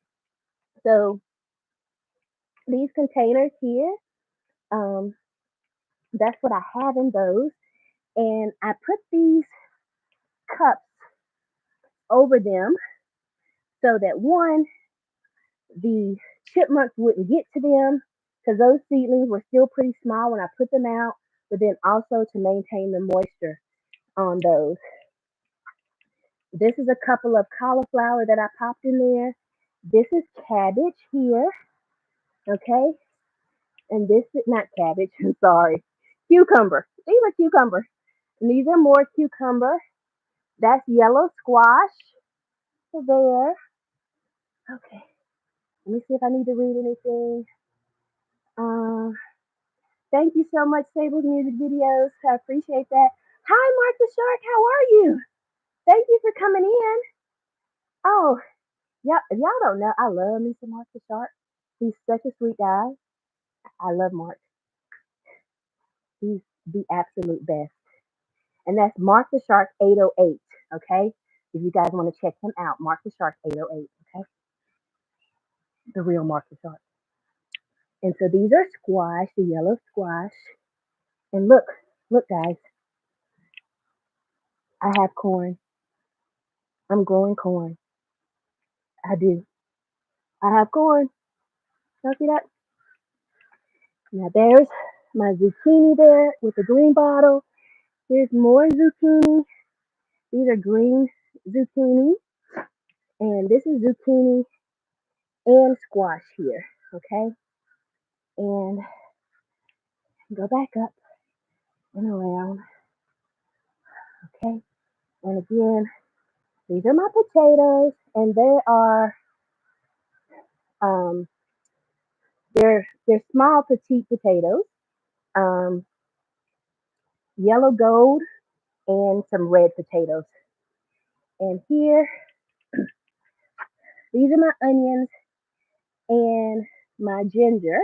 So these containers here, um, that's what I have in those, and I put these cups over them so that one, the chipmunks wouldn't get to them because those seedlings were still pretty small when I put them out, but then also to maintain the moisture on those. This is a couple of cauliflower that I popped in there. This is cabbage here, okay? And this is not cabbage, I'm sorry. Cucumber. These are cucumber. And these are more cucumber. That's yellow squash there. Okay. Let me see if I need to read anything. Uh, Thank you so much, Sable's Music Videos. I appreciate that. Hi, Martha Shark. How are you? Thank you for coming in. Oh, yeah, y'all don't know. I love me some Martha Shark. He's such a sweet guy. I love Mark. He's the absolute best. And that's Mark the Shark 808. Okay? If you guys want to check him out, Mark the Shark 808. Okay? The real Mark the Shark. And so these are squash, the yellow squash. And look, look, guys, I have corn. I'm growing corn. I do. I have corn. Y'all see that? Now there's my zucchini there with the green bottle. Here's more zucchini. These are green zucchini. And this is zucchini and squash here. Okay? And go back up and around. Okay? And again, these are my potatoes. And they are um they're small petite potatoes. Um Yellow gold and some red potatoes. And here, these are my onions and my ginger.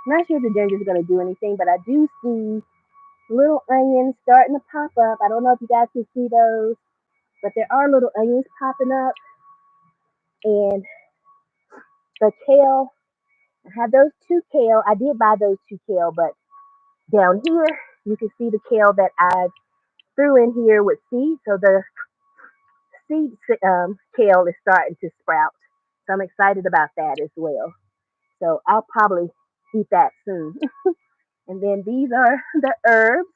Not sure if the ginger is going to do anything, but I do see little onions starting to pop up. I don't know if you guys can see those, but there are little onions popping up. And the kale, I have those two kale. I did buy those two kale, but down here, you can see the kale that I threw in here with seeds. So the seed kale is starting to sprout. So I'm excited about that as well. So I'll probably eat that soon. And then these are the herbs.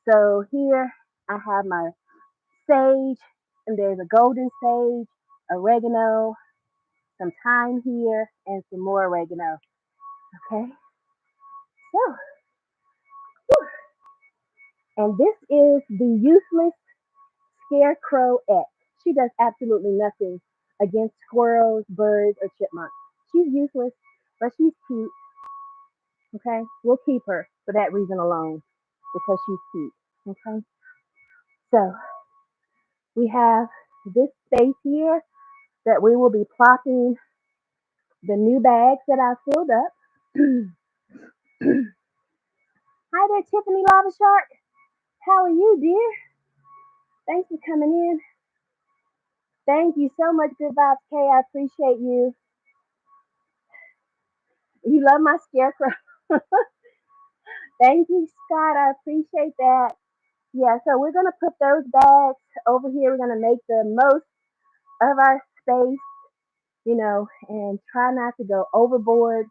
So here I have my sage, and there's a golden sage, oregano, some thyme here, and some more oregano. Okay, so, and this is the useless scarecrow X. She does absolutely nothing against squirrels, birds, or chipmunks. She's useless, but she's cute. Okay, we'll keep her for that reason alone because she's cute. Okay, so we have this space here that we will be plopping the new bags that I filled up. Hi there, Tiffany Lava Shark. How are you, dear? Thanks for coming in. Thank you so much, Good Vibes K. I appreciate you. You love my scarecrow. Thank you, Scott. I appreciate that. Yeah, so we're gonna put those bags over here. We're gonna make the most of our space, and try not to go overboard.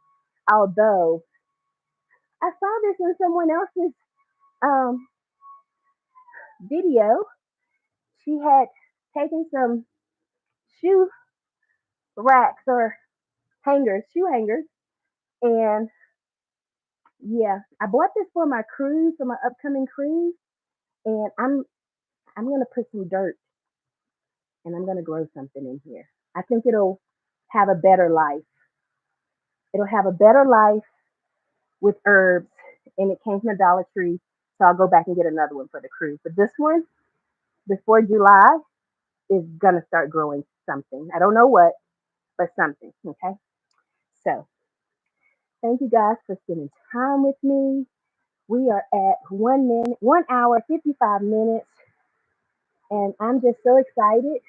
Although I saw this in someone else's um, video, she had taken some shoe racks or hangers, shoe hangers, and yeah, I bought this for my cruise, for my upcoming cruise, and I'm gonna put some dirt and I'm gonna grow something in here. I think it'll have a better life. It'll have a better life with herbs, and it came from the Dollar Tree, so I'll go back and get another one for the cruise. But this one, before July, is gonna start growing something. I don't know what, but something. Okay. So thank you guys for spending time with me. We are at 1 minute, 1 hour, 55 minutes, and I'm just so excited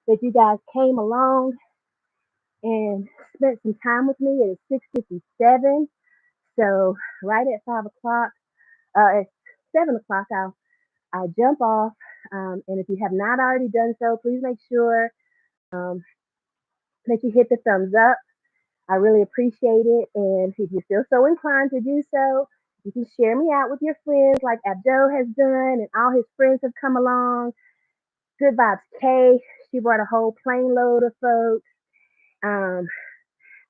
that you guys came along and spent some time with me. It is 6:57, so right at 5 o'clock, at 7 o'clock, I'll jump off. And if you have not already done so, please make sure um, that you hit the thumbs up. I really appreciate it. And if you feel so inclined to do so, you can share me out with your friends like Abdo has done, and all his friends have come along. Good Vibes K, she brought a whole plane load of folks. Um,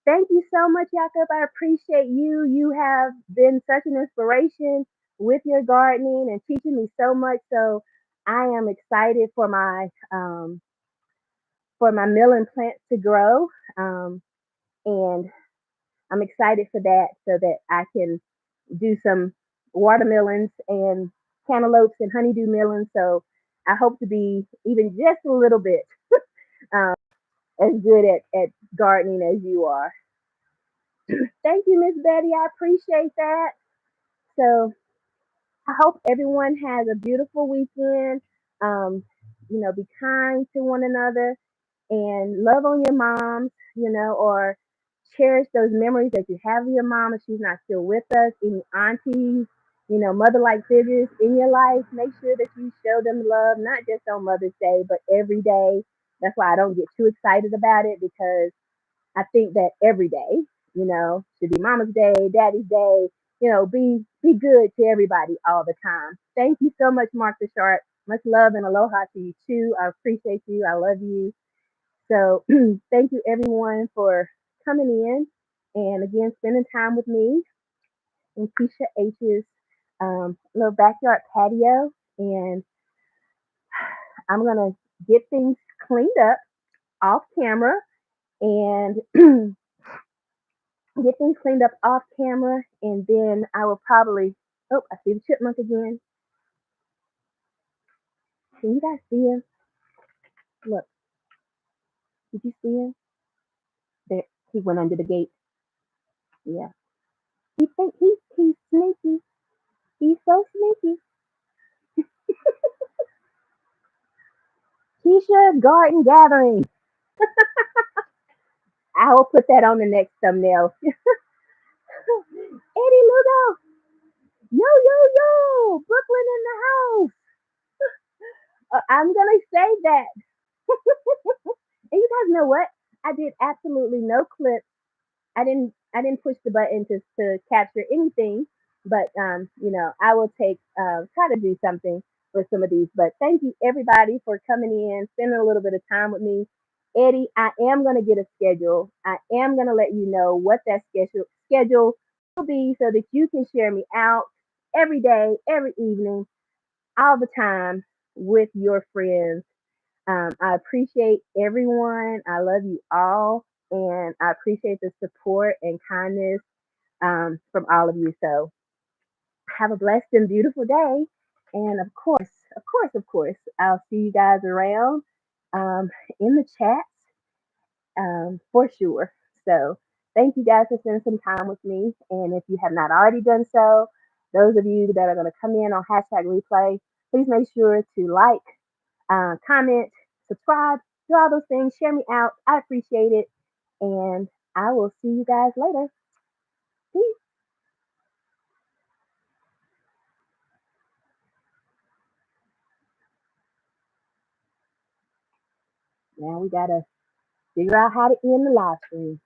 Thank you so much, Jakob. I appreciate you. You have been such an inspiration with your gardening and teaching me so much. So I am excited for my melon plants to grow, and I'm excited for that so that I can do some watermelons and cantaloupes and honeydew melons. So I hope to be even just a little bit um, as good at gardening as you are. Thank you, Miss Betty. I appreciate that. So I hope everyone has a beautiful weekend. Um, be kind to one another and love on your moms, or cherish those memories that you have of your mom if she's not still with us, any aunties, mother like figures in your life. Make sure that you show them love, not just on Mother's Day, but every day. That's why I don't get too excited about it because I think that every day, should be Mama's Day, Daddy's Day. Be good to everybody all the time. Thank you so much, Mark the Shark. Much love and aloha to you too. I appreciate you. I love you. So thank you everyone for coming in and again spending time with me in Keisha H's little backyard patio. And I'm gonna get things cleaned up off camera and get things cleaned up off camera, and then I will probably. Oh, I see the chipmunk again. Can you guys see him? Look, did you see him? There, he went under the gate. Yeah, he think he's sneaky. He's so sneaky. Keisha Garden Gathering. I will put that on the next thumbnail. Eddie Lugo, yo yo yo, Brooklyn in the house. I'm gonna say that. And you guys know what? I did absolutely no clips. I didn't push the button to capture anything, but I will try to do something with some of these. But thank you everybody for coming in, spending a little bit of time with me. Eddie, I am gonna get a schedule. I am gonna let you know what that schedule will be so that you can share me out every day, every evening, all the time with your friends. I appreciate everyone. I love you all. And I appreciate the support and kindness from all of you. So have a blessed and beautiful day. And of course, I'll see you guys around um, in the chat for sure. So thank you guys for spending some time with me. And if you have not already done so, Those of you that are going to come in on hashtag replay, please make sure to like, comment, subscribe, do all those things. Share me out. I appreciate it. And I will see you guys later. Peace. Now we got to figure out how to end the live stream.